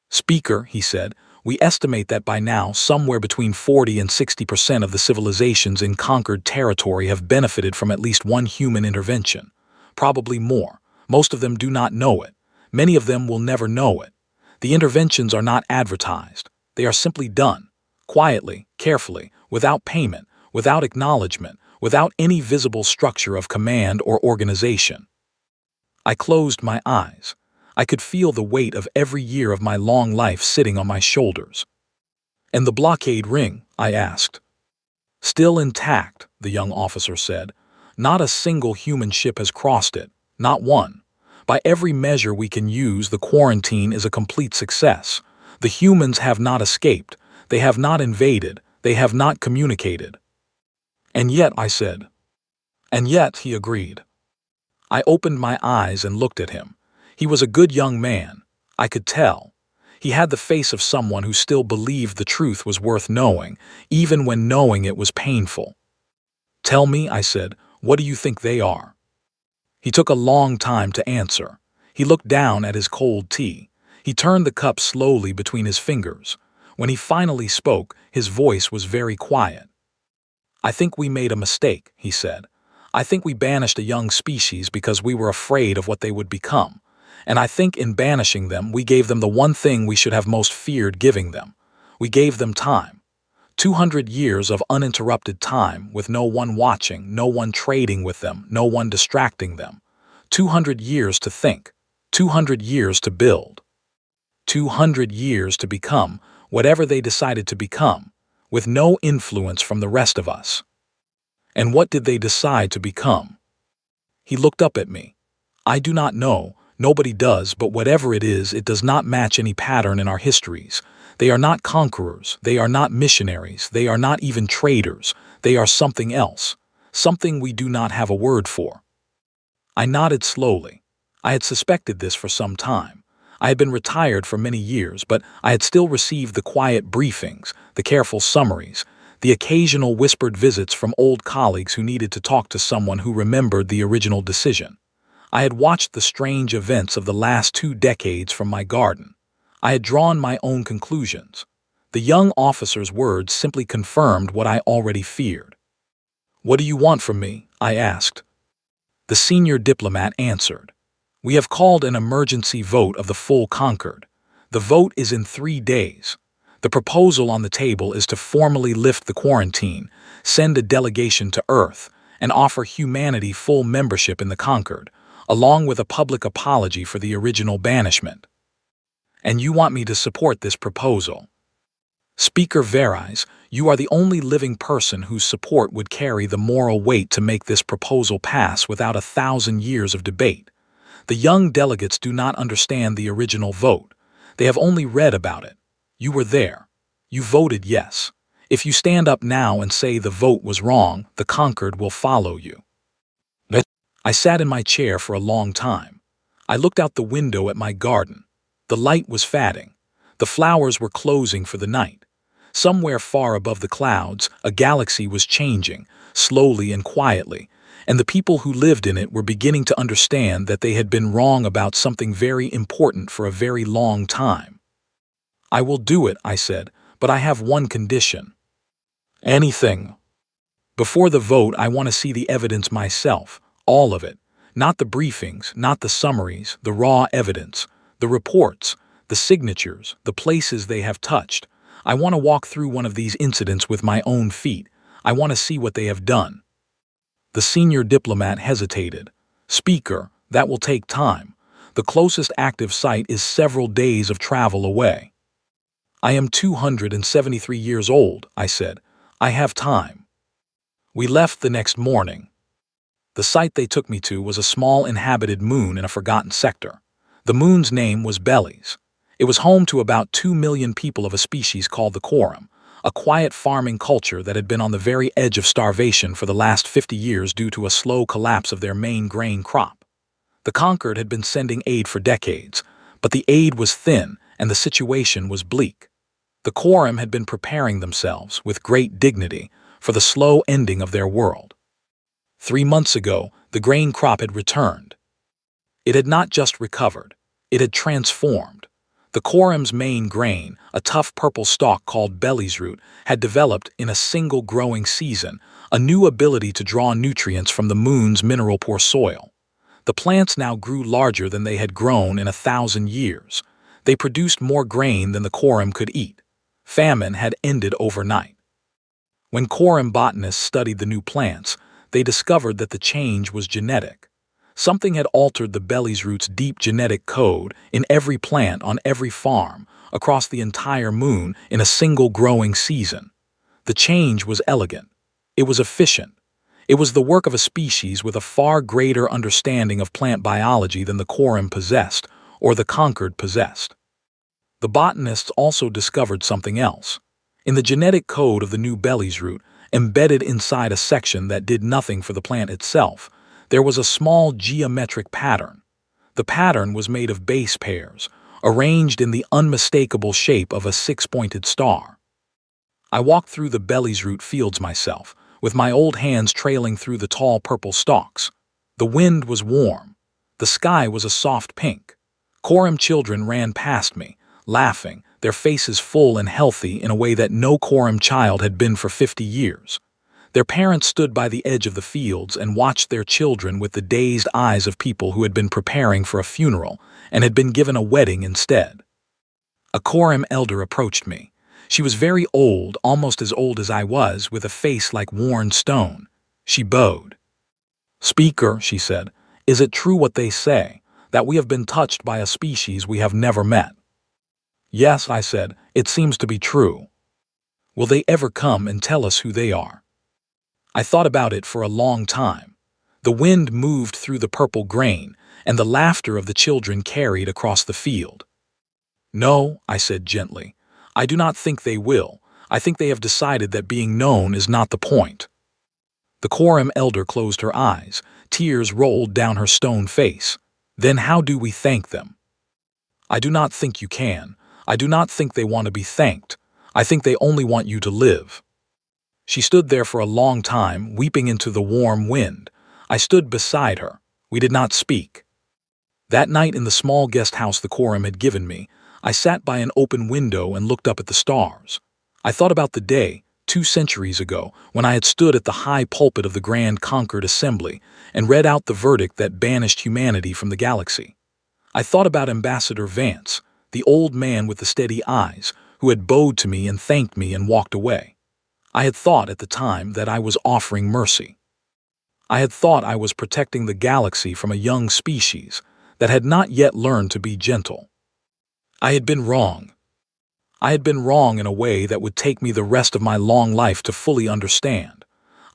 "Speaker," he said, "we estimate that by now somewhere between 40 and 60% of the civilizations in conquered territory have benefited from at least one human intervention. Probably more. Most of them do not know it. Many of them will never know it. The interventions are not advertised. They are simply done. Quietly, carefully, without payment, without acknowledgement, without any visible structure of command or organization." I closed my eyes. I could feel the weight of every year of my long life sitting on my shoulders. "And the blockade ring?" I asked. "Still intact," the young officer said. "Not a single human ship has crossed it. Not one. By every measure we can use, the quarantine is a complete success. The humans have not escaped. They have not invaded. They have not communicated." "And yet," I said. "And yet," he agreed. I opened my eyes and looked at him. He was a good young man. I could tell. He had the face of someone who still believed the truth was worth knowing, even when knowing it was painful. "Tell me," I said, "what do you think they are?" He took a long time to answer. He looked down at his cold tea. He turned the cup slowly between his fingers. When he finally spoke, his voice was very quiet. "I think we made a mistake," he said. "I think we banished a young species because we were afraid of what they would become. And I think in banishing them, we gave them the one thing we should have most feared giving them. We gave them time. 200 years of uninterrupted time, with no one watching, no one trading with them, no one distracting them. 200 years to think. 200 years to build. 200 years to become whatever they decided to become, with no influence from the rest of us." "And what did they decide to become?" He looked up at me. "I do not know. Nobody does, but whatever it is, it does not match any pattern in our histories. They are not conquerors, they are not missionaries, they are not even traders. They are something else, something we do not have a word for." I nodded slowly. I had suspected this for some time. I had been retired for many years, but I had still received the quiet briefings, the careful summaries, the occasional whispered visits from old colleagues who needed to talk to someone who remembered the original decision. I had watched the strange events of the last 2 decades from my garden. I had drawn my own conclusions. The young officer's words simply confirmed what I already feared. "What do you want from me?" I asked. The senior diplomat answered. "We have called an emergency vote of the full Concord. The vote is in 3 days. The proposal on the table is to formally lift the quarantine, send a delegation to Earth, and offer humanity full membership in the Concord, along with a public apology for the original banishment. And you want me to support this proposal?" "Speaker Verais, you are the only living person whose support would carry the moral weight to make this proposal pass without 1,000 years of debate. The young delegates do not understand the original vote. They have only read about it. You were there. You voted yes. If you stand up now and say the vote was wrong, the Concord will follow you." I sat in my chair for a long time. I looked out the window at my garden. The light was fading. The flowers were closing for the night. Somewhere far above the clouds, a galaxy was changing, slowly and quietly, and the people who lived in it were beginning to understand that they had been wrong about something very important for a very long time. "I will do it," I said, "but I have one condition." "Anything." "Before the vote, I want to see the evidence myself, all of it. Not the briefings, not the summaries, the raw evidence, the reports, the signatures, the places they have touched. I want to walk through one of these incidents with my own feet. I want to see what they have done." The senior diplomat hesitated. "Speaker, that will take time. The closest active site is several days of travel away." "I am 273 years old," I said. "I have time." We left the next morning. The site they took me to was a small inhabited moon in a forgotten sector. The moon's name was Bellies. It was home to about 2 million people of a species called the Quorum, a quiet farming culture that had been on the very edge of starvation for the last 50 years due to a slow collapse of their main grain crop. The Concord had been sending aid for decades, but the aid was thin and the situation was bleak. The Quorum had been preparing themselves, with great dignity, for the slow ending of their world. 3 months ago, the grain crop had returned. It had not just recovered, it had transformed. The Quorum's main grain, a tough purple stalk called Bellies root, had developed in a single growing season a new ability to draw nutrients from the moon's mineral-poor soil. The plants now grew larger than they had grown in 1,000 years. They produced more grain than the Quorum could eat. Famine had ended overnight. When Quorum botanists studied the new plants, they discovered that the change was genetic. Something had altered the Bellies root's deep genetic code in every plant on every farm, across the entire moon in a single growing season. The change was elegant. It was efficient. It was the work of a species with a far greater understanding of plant biology than the Quorum possessed, or the Concord possessed. The botanists also discovered something else. In the genetic code of the new Bellies root, embedded inside a section that did nothing for the plant itself, There was a small geometric pattern. The pattern was made of base pairs, arranged in the unmistakable shape of a six-pointed star. I walked through the Belly's Root fields myself, with my old hands trailing through the tall purple stalks. The wind was warm. The sky was a soft pink. Quorum children ran past me, laughing, their faces full and healthy in a way that no quorum child had been for 50 years. Their parents stood by the edge of the fields and watched their children with the dazed eyes of people who had been preparing for a funeral and had been given a wedding instead. A quorum elder approached me. She was very old, almost as old as I was, with a face like worn stone. She bowed. "Speaker," she said, "is it true what they say, that we have been touched by a species we have never met?" "Yes," I said, "it seems to be true." "Will they ever come and tell us who they are?" I thought about it for a long time. The wind moved through the purple grain, and the laughter of the children carried across the field. "No," I said gently, "I do not think they will. I think they have decided that being known is not the point." The quorum elder closed her eyes. Tears rolled down her stone face. "Then how do we thank them?" "I do not think you can. I do not think they want to be thanked. I think they only want you to live." She stood there for a long time, weeping into the warm wind. I stood beside her. We did not speak. That night in the small guest house the quorum had given me, I sat by an open window and looked up at the stars. I thought about the day, 2 centuries ago, when I had stood at the high pulpit of the Grand Concord Assembly and read out the verdict that banished humanity from the galaxy. I thought about Ambassador Vance, the old man with the steady eyes, who had bowed to me and thanked me and walked away. I had thought at the time that I was offering mercy. I had thought I was protecting the galaxy from a young species that had not yet learned to be gentle. I had been wrong. I had been wrong in a way that would take me the rest of my long life to fully understand.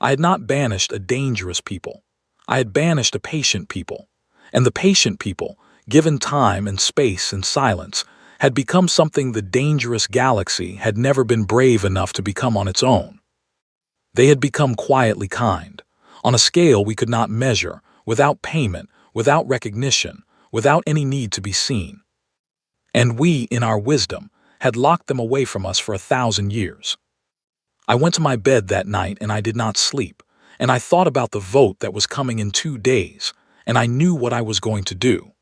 I had not banished a dangerous people. I had banished a patient people. And the patient people, given time and space and silence, had become something the dangerous galaxy had never been brave enough to become on its own. They had become quietly kind, on a scale we could not measure, without payment, without recognition, without any need to be seen. And we, in our wisdom, had locked them away from us for 1,000 years. I went to my bed that night and I did not sleep, and I thought about the vote that was coming in 2 days, and I knew what I was going to do.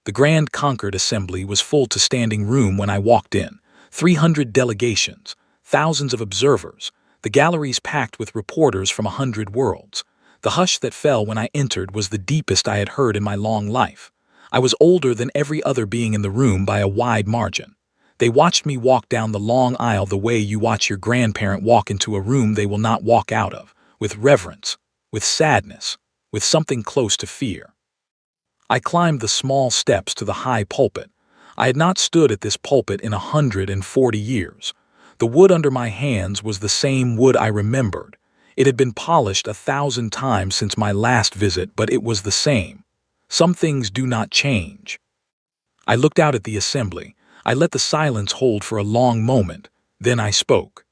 The Grand Concord Assembly was full to standing room when I walked in. 300 delegations, thousands of observers, the galleries packed with reporters from 100 worlds. The hush that fell when I entered was the deepest I had heard in my long life. I was older than every other being in the room by a wide margin. They watched me walk down the long aisle the way you watch your grandparent walk into a room they will not walk out of, with reverence, with sadness, with something close to fear. I climbed the small steps to the high pulpit. I had not stood at this pulpit in 140 years. The wood under my hands was the same wood I remembered. It had been polished 1,000 times since my last visit, but it was the same. Some things do not change. I looked out at the assembly. I let the silence hold for a long moment. Then I spoke.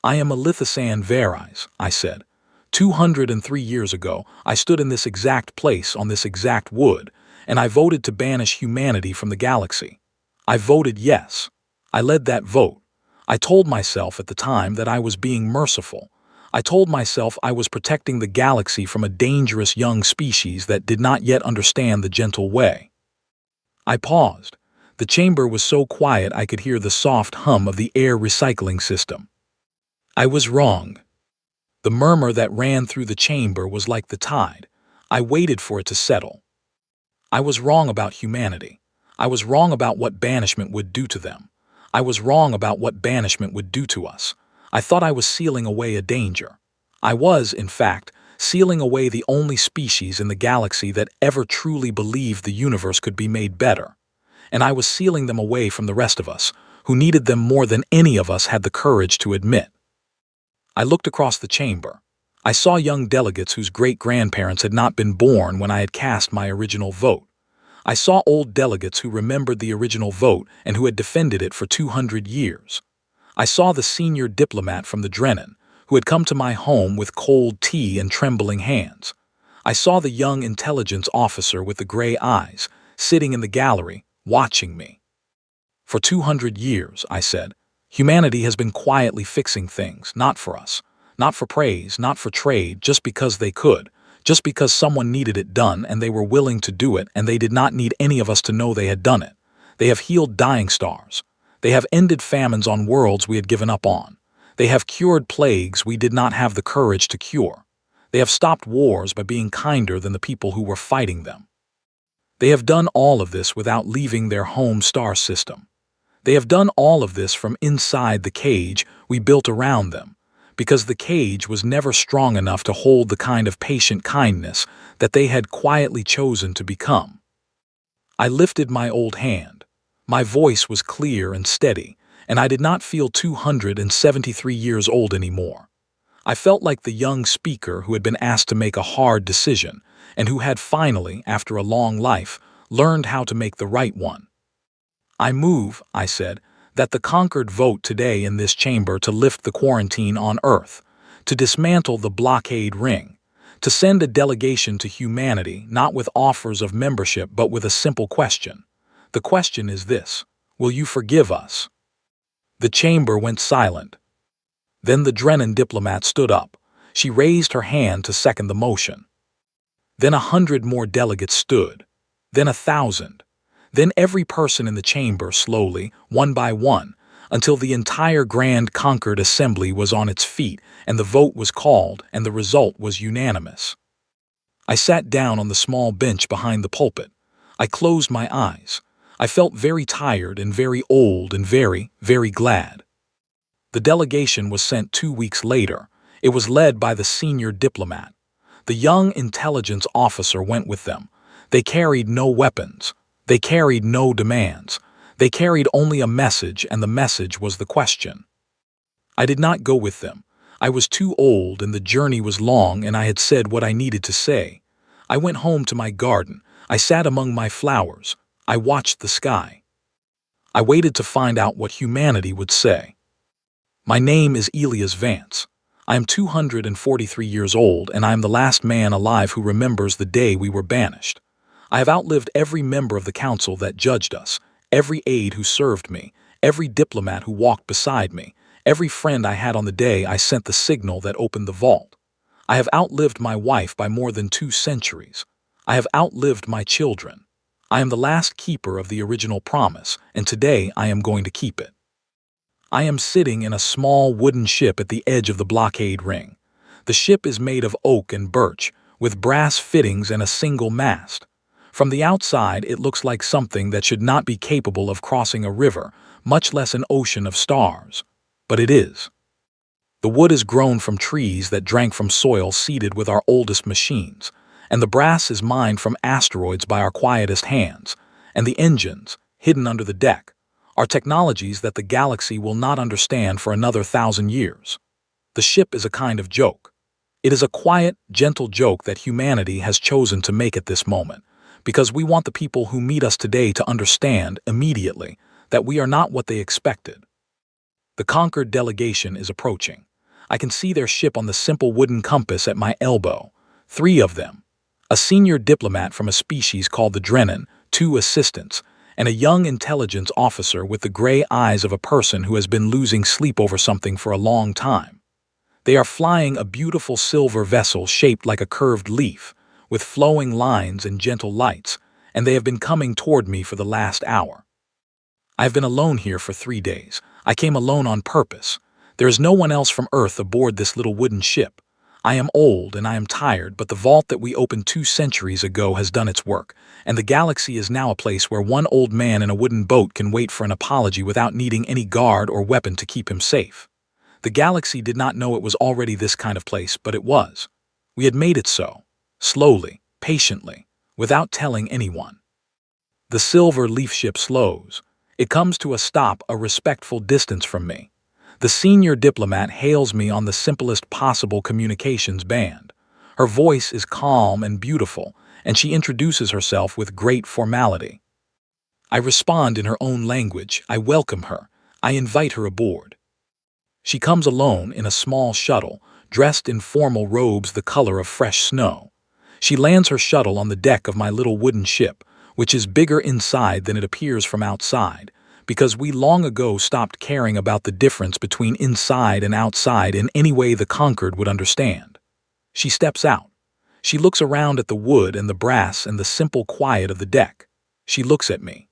"I am a Lithusan Verais," I said. 203 years ago, I stood in this exact place on this exact wood, and I voted to banish humanity from the galaxy. I voted yes. I led that vote. I told myself at the time that I was being merciful. I told myself I was protecting the galaxy from a dangerous young species that did not yet understand the gentle way. I paused. The chamber was so quiet I could hear the soft hum of the air recycling system. I was wrong. The murmur that ran through the chamber was like the tide. I waited for it to settle. I was wrong about humanity. I was wrong about what banishment would do to them. I was wrong about what banishment would do to us. I thought I was sealing away a danger. I was, in fact, sealing away the only species in the galaxy that ever truly believed the universe could be made better. And I was sealing them away from the rest of us, who needed them more than any of us had the courage to admit. I looked across the chamber. I saw young delegates whose great-grandparents had not been born when I had cast my original vote. I saw old delegates who remembered the original vote and who had defended it for 200 years. I saw the senior diplomat from the Drennan, who had come to my home with cold tea and trembling hands. I saw the young intelligence officer with the gray eyes, sitting in the gallery, watching me. For 200 years, I said, humanity has been quietly fixing things, not for us, not for praise, not for trade, just because they could, just because someone needed it done and they were willing to do it and they did not need any of us to know they had done it. They have healed dying stars. They have ended famines on worlds we had given up on. They have cured plagues we did not have the courage to cure. They have stopped wars by being kinder than the people who were fighting them. They have done all of this without leaving their home star system. They have done all of this from inside the cage we built around them, because the cage was never strong enough to hold the kind of patient kindness that they had quietly chosen to become. I lifted my old hand. My voice was clear and steady, and I did not feel 273 years old anymore. I felt like the young speaker who had been asked to make a hard decision, and who had finally, after a long life, learned how to make the right one. I move, I said, that the conquered vote today in this chamber to lift the quarantine on Earth, to dismantle the blockade ring, to send a delegation to humanity not with offers of membership but with a simple question. The question is this: will you forgive us? The chamber went silent. Then the Drennan diplomat stood up. She raised her hand to second the motion. Then 100 more delegates stood. Then 1,000. Then every person in the chamber slowly, one by one, until the entire Grand Conquered Assembly was on its feet and the vote was called and the result was unanimous. I sat down on the small bench behind the pulpit. I closed my eyes. I felt very tired and very old and very, very glad. The delegation was sent 2 weeks later. It was led by the senior diplomat. The young intelligence officer went with them. They carried no weapons. They carried no demands. They carried only a message, and the message was the question. I did not go with them. I was too old and the journey was long and I had said what I needed to say. I went home to my garden. I sat among my flowers. I watched the sky. I waited to find out what humanity would say. My name is Elias Vance. I am 243 years old and I am the last man alive who remembers the day we were banished. I have outlived every member of the council that judged us, every aide who served me, every diplomat who walked beside me, every friend I had on the day I sent the signal that opened the vault. I have outlived my wife by more than 2 centuries. I have outlived my children. I am the last keeper of the original promise, and today I am going to keep it. I am sitting in a small wooden ship at the edge of the blockade ring. The ship is made of oak and birch, with brass fittings and a single mast. From the outside, it looks like something that should not be capable of crossing a river, much less an ocean of stars. But it is. The wood is grown from trees that drank from soil seeded with our oldest machines, and the brass is mined from asteroids by our quietest hands, and the engines, hidden under the deck, are technologies that the galaxy will not understand for another 1,000 years. The ship is a kind of joke. It is a quiet, gentle joke that humanity has chosen to make at this moment, because we want the people who meet us today to understand immediately that we are not what they expected. The conquered delegation is approaching. I can see their ship on the simple wooden compass at my elbow. 3 of them. A senior diplomat from a species called the Drennan, 2 assistants, and a young intelligence officer with the gray eyes of a person who has been losing sleep over something for a long time. They are flying a beautiful silver vessel shaped like a curved leaf, with flowing lines and gentle lights, and they have been coming toward me for the last hour. I have been alone here for 3 days. I came alone on purpose. There is no one else from Earth aboard this little wooden ship. I am old and I am tired, but the vault that we opened 2 centuries ago has done its work, and the galaxy is now a place where one old man in a wooden boat can wait for an apology without needing any guard or weapon to keep him safe. The galaxy did not know it was already this kind of place, but it was. We had made it so. Slowly, patiently, without telling anyone. The silver leaf ship slows. It comes to a stop a respectful distance from me. The senior diplomat hails me on the simplest possible communications band. Her voice is calm and beautiful, and she introduces herself with great formality. I respond in her own language. I welcome her. I invite her aboard. She comes alone in a small shuttle, dressed in formal robes the color of fresh snow. She lands her shuttle on the deck of my little wooden ship, which is bigger inside than it appears from outside, because we long ago stopped caring about the difference between inside and outside in any way the conquered would understand. She steps out. She looks around at the wood and the brass and the simple quiet of the deck. She looks at me.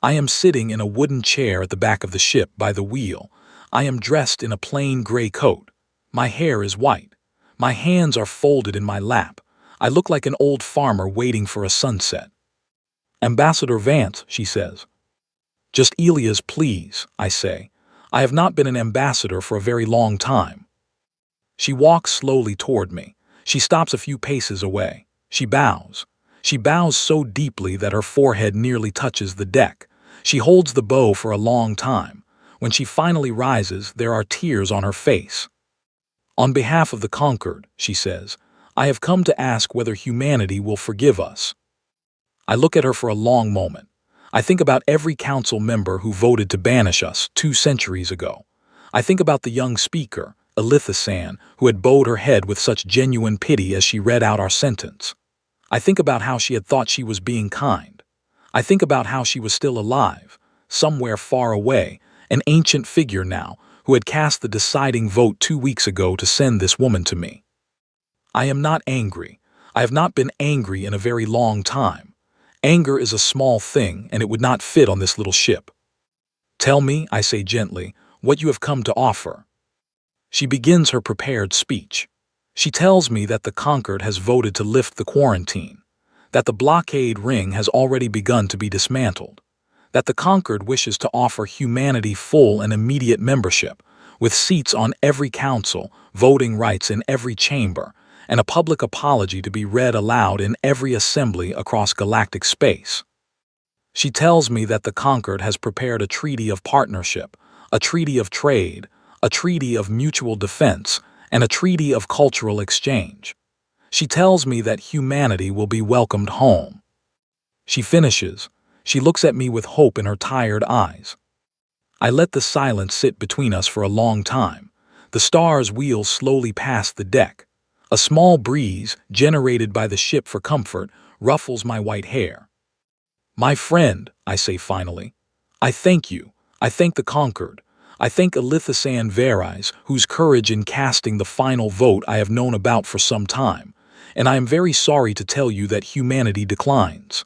I am sitting in a wooden chair at the back of the ship by the wheel. I am dressed in a plain gray coat. My hair is white. My hands are folded in my lap. I look like an old farmer waiting for a sunset. "Ambassador Vance," she says. "Just Elias, please," I say. "I have not been an ambassador for a very long time." She walks slowly toward me. She stops a few paces away. She bows. She bows so deeply that her forehead nearly touches the deck. She holds the bow for a long time. When she finally rises, there are tears on her face. "On behalf of the conquered," she says, "I have come to ask whether humanity will forgive us." I look at her for a long moment. I think about every council member who voted to banish us 2 centuries ago. I think about the young speaker, Elithasan, who had bowed her head with such genuine pity as she read out our sentence. I think about how she had thought she was being kind. I think about how she was still alive, somewhere far away, an ancient figure now, who had cast the deciding vote 2 weeks ago to send this woman to me. I am not angry. I have not been angry in a very long time. Anger is a small thing, and it would not fit on this little ship. "Tell me," I say gently, "what you have come to offer." She begins her prepared speech. She tells me that the conquered has voted to lift the quarantine, that the blockade ring has already begun to be dismantled, that the conquered wishes to offer humanity full and immediate membership, with seats on every council, voting rights in every chamber, and a public apology to be read aloud in every assembly across galactic space. She tells me that the conquered has prepared a treaty of partnership, a treaty of trade, a treaty of mutual defense, and a treaty of cultural exchange. She tells me that humanity will be welcomed home. She finishes. She looks at me with hope in her tired eyes. I let the silence sit between us for a long time. The stars wheel slowly past the deck. A small breeze, generated by the ship for comfort, ruffles my white hair. "My friend," I say finally, "I thank you. I thank the conquered. I thank Elithasan Verais, whose courage in casting the final vote I have known about for some time, and I am very sorry to tell you that humanity declines."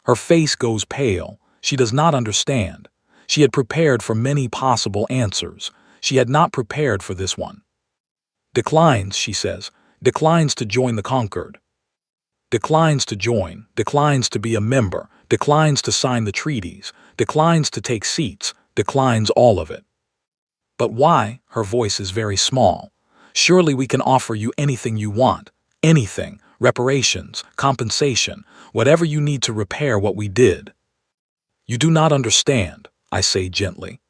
Her face goes pale. She does not understand. She had prepared for many possible answers. She had not prepared for this one. "Declines," she says, "declines to join the conquered. Declines to join, declines to be a member, declines to sign the treaties, declines to take seats, declines all of it." "But why?" Her voice is very small. "Surely we can offer you anything you want. Anything. Reparations, compensation, whatever you need to repair what we did." "You do not understand," I say gently.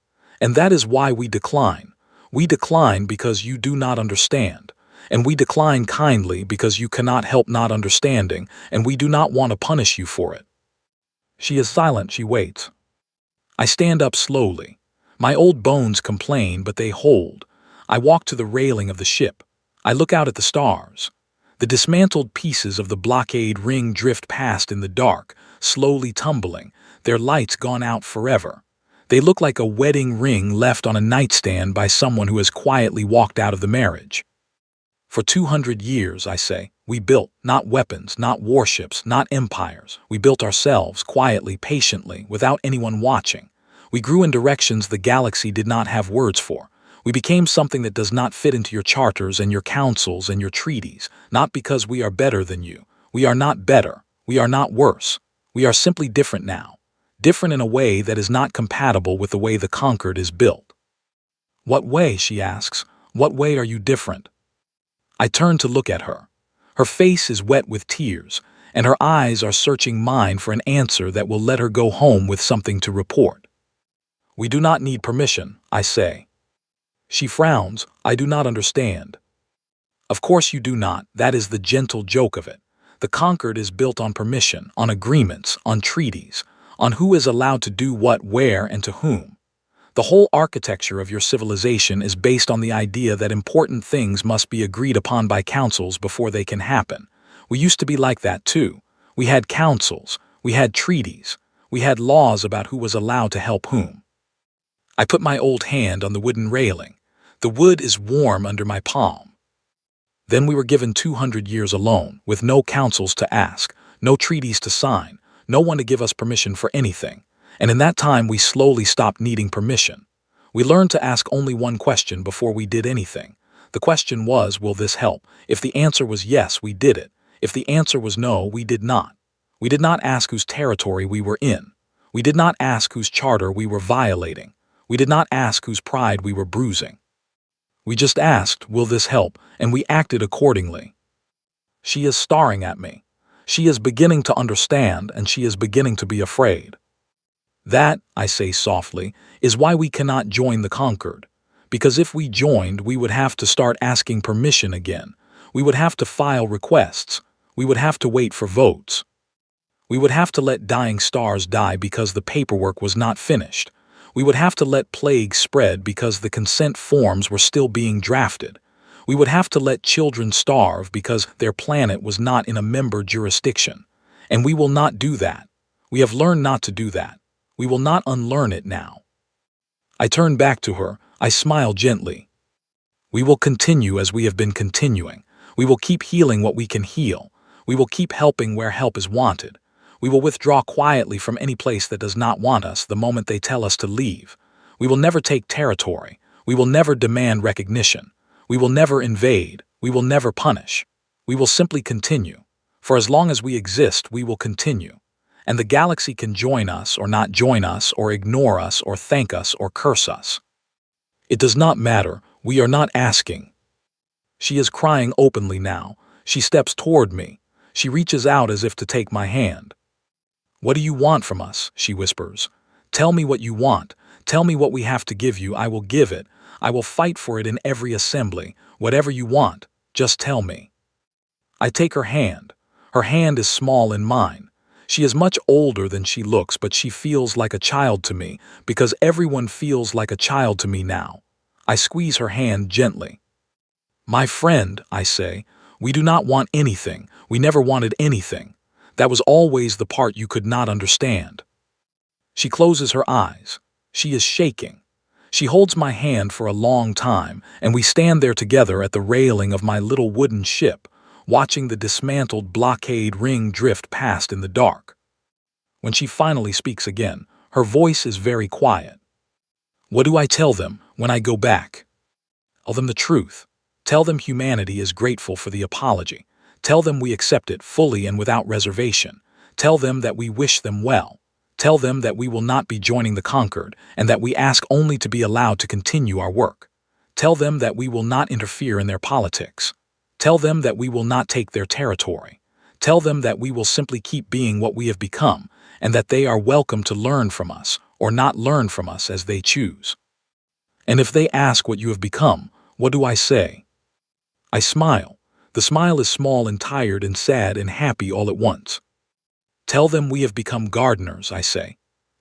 "And that is why we decline. We decline because you do not understand. And we decline kindly because you cannot help not understanding, and we do not want to punish you for it." She is silent. She waits. I stand up slowly. My old bones complain, but they hold. I walk to the railing of the ship. I look out at the stars. The dismantled pieces of the blockade ring drift past in the dark, slowly tumbling, their lights gone out forever. They look like a wedding ring left on a nightstand by someone who has quietly walked out of the marriage. "For 200 years, I say, we built, not weapons, not warships, not empires. We built ourselves, quietly, patiently, without anyone watching. We grew in directions the galaxy did not have words for. We became something that does not fit into your charters and your councils and your treaties, not because we are better than you. We are not better. We are not worse. We are simply different now. Different in a way that is not compatible with the way the conquered is built." "What way?" she asks. "What way are you different?" I turn to look at her. Her face is wet with tears, and her eyes are searching mine for an answer that will let her go home with something to report. "We do not need permission," I say. She frowns. "I do not understand." "Of course you do not. That is the gentle joke of it. The conquered is built on permission, on agreements, on treaties, on who is allowed to do what, where, and to whom. The whole architecture of your civilization is based on the idea that important things must be agreed upon by councils before they can happen. We used to be like that too. We had councils, we had treaties, we had laws about who was allowed to help whom. I put my old hand on the wooden railing. The wood is warm under my palm. Then we were given 200 years alone, with no councils to ask, no treaties to sign, no one to give us permission for anything. And in that time we slowly stopped needing permission. We learned to ask only one question before we did anything. The question was, will this help? If the answer was yes, we did it. If the answer was no, we did not. We did not ask whose territory we were in. We did not ask whose charter we were violating. We did not ask whose pride we were bruising. We just asked, will this help? And we acted accordingly. She is staring at me. She is beginning to understand, and she is beginning to be afraid. That, I say softly, is why we cannot join the conquered. Because if we joined, we would have to start asking permission again. We would have to file requests. We would have to wait for votes. We would have to let dying stars die because the paperwork was not finished. We would have to let plague spread because the consent forms were still being drafted. We would have to let children starve because their planet was not in a member jurisdiction. And we will not do that. We have learned not to do that. We will not unlearn it now. I turn back to her. I smile gently. We will continue as we have been continuing. We will keep healing what we can heal. We will keep helping where help is wanted. We will withdraw quietly from any place that does not want us the moment they tell us to leave. We will never take territory. We will never demand recognition. We will never invade. We will never punish. We will simply continue. For as long as we exist, we will continue. And the galaxy can join us or not join us or ignore us or thank us or curse us. It does not matter. We are not asking. She is crying openly now. She steps toward me. She reaches out as if to take my hand. What do you want from us? She whispers. Tell me what you want. Tell me what we have to give you. I will give it. I will fight for it in every assembly. Whatever you want, just tell me. I take her hand. Her hand is small in mine. She is much older than she looks, but she feels like a child to me, because everyone feels like a child to me now. I squeeze her hand gently. My friend, I say, we do not want anything. We never wanted anything. That was always the part you could not understand. She closes her eyes. She is shaking. She holds my hand for a long time, and we stand there together at the railing of my little wooden ship, watching the dismantled blockade ring drift past in the dark. When she finally speaks again, her voice is very quiet. What do I tell them when I go back? Tell them the truth. Tell them humanity is grateful for the apology. Tell them we accept it fully and without reservation. Tell them that we wish them well. Tell them that we will not be joining the conquered and that we ask only to be allowed to continue our work. Tell them that we will not interfere in their politics. Tell them that we will not take their territory. Tell them that we will simply keep being what we have become and that they are welcome to learn from us or not learn from us as they choose. And if they ask what you have become, what do I say? I smile. The smile is small and tired and sad and happy all at once. Tell them we have become gardeners, I say.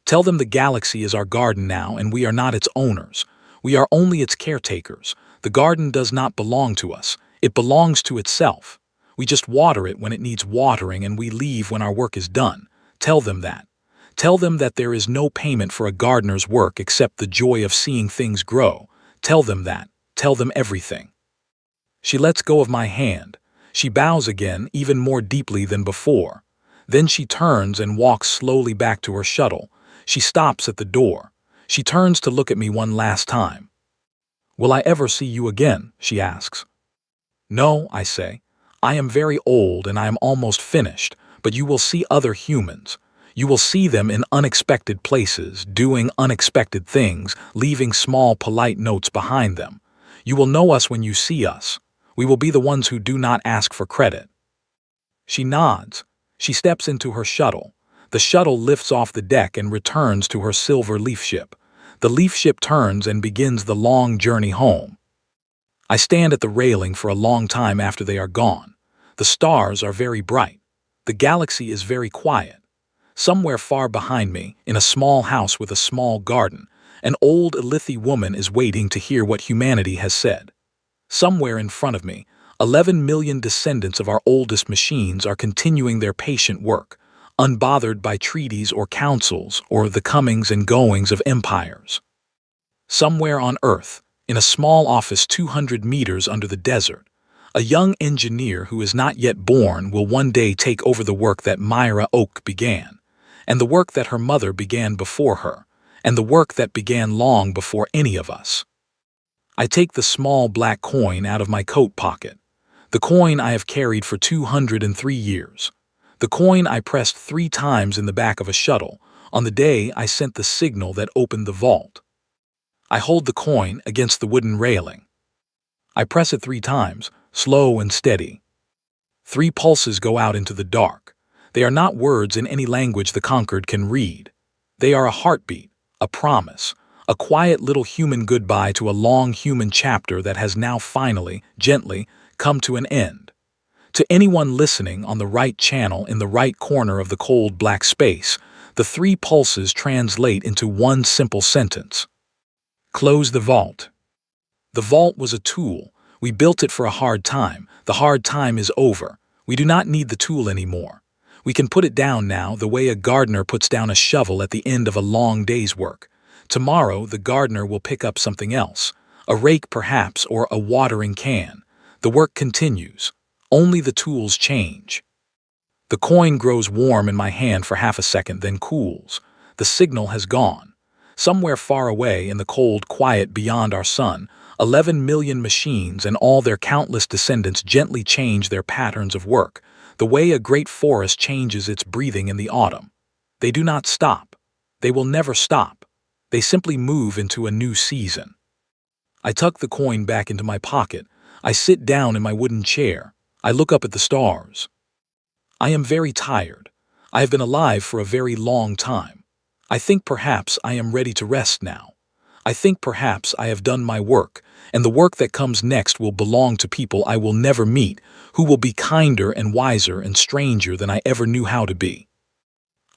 Tell them the galaxy is our garden now and we are not its owners. We are only its caretakers. The garden does not belong to us. It belongs to itself. We just water it when it needs watering and we leave when our work is done. Tell them that. Tell them that there is no payment for a gardener's work except the joy of seeing things grow. Tell them that. Tell them everything. She lets go of my hand. She bows again, even more deeply than before. Then she turns and walks slowly back to her shuttle. She stops at the door. She turns to look at me one last time. Will I ever see you again? She asks. No, I say. I am very old and I am almost finished, but you will see other humans. You will see them in unexpected places, doing unexpected things, leaving small, polite notes behind them. You will know us when you see us. We will be the ones who do not ask for credit. She nods. She steps into her shuttle. The shuttle lifts off the deck and returns to her silver leaf ship. The leaf ship turns and begins the long journey home. I stand at the railing for a long time after they are gone. The stars are very bright. The galaxy is very quiet. Somewhere far behind me, in a small house with a small garden, an old Ilithi woman is waiting to hear what humanity has said. Somewhere in front of me, 11 million descendants of our oldest machines are continuing their patient work, unbothered by treaties or councils or the comings and goings of empires. Somewhere on Earth, in a small office 200 meters under the desert, a young engineer who is not yet born will one day take over the work that Myra Oak began, and the work that her mother began before her, and the work that began long before any of us. I take the small black coin out of my coat pocket, the coin I have carried for 203 years, the coin I pressed 3 times in the back of a shuttle on the day I sent the signal that opened the vault. I hold the coin against the wooden railing. I press it 3 times, slow and steady. 3 pulses go out into the dark. They are not words in any language the conquered can read. They are a heartbeat, a promise, a quiet little human goodbye to a long human chapter that has now finally, gently, come to an end. To anyone listening on the right channel in the right corner of the cold black space, the 3 pulses translate into one simple sentence. Close the vault. The vault was a tool. We built it for a hard time. The hard time is over. We do not need the tool anymore. We can put it down now the way a gardener puts down a shovel at the end of a long day's work. Tomorrow the gardener will pick up something else, a rake perhaps, or a watering can. The work continues. Only the tools change. The coin grows warm in my hand for half a second, then cools. The signal has gone. Somewhere far away in the cold quiet beyond our sun, 11 million machines and all their countless descendants gently change their patterns of work, the way a great forest changes its breathing in the autumn. They do not stop. They will never stop. They simply move into a new season. I tuck the coin back into my pocket. I sit down in my wooden chair. I look up at the stars. I am very tired. I have been alive for a very long time. I think perhaps I am ready to rest now. I think perhaps I have done my work, and the work that comes next will belong to people I will never meet, who will be kinder and wiser and stranger than I ever knew how to be.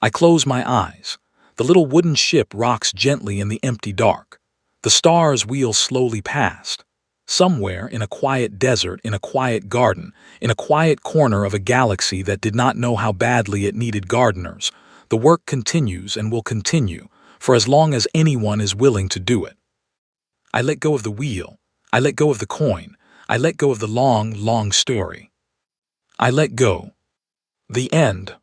I close my eyes. The little wooden ship rocks gently in the empty dark. The stars wheel slowly past. Somewhere in a quiet desert, in a quiet garden, in a quiet corner of a galaxy that did not know how badly it needed gardeners, the work continues and will continue for as long as anyone is willing to do it. I let go of the wheel. I let go of the coin. I let go of the long, long story. I let go. The end.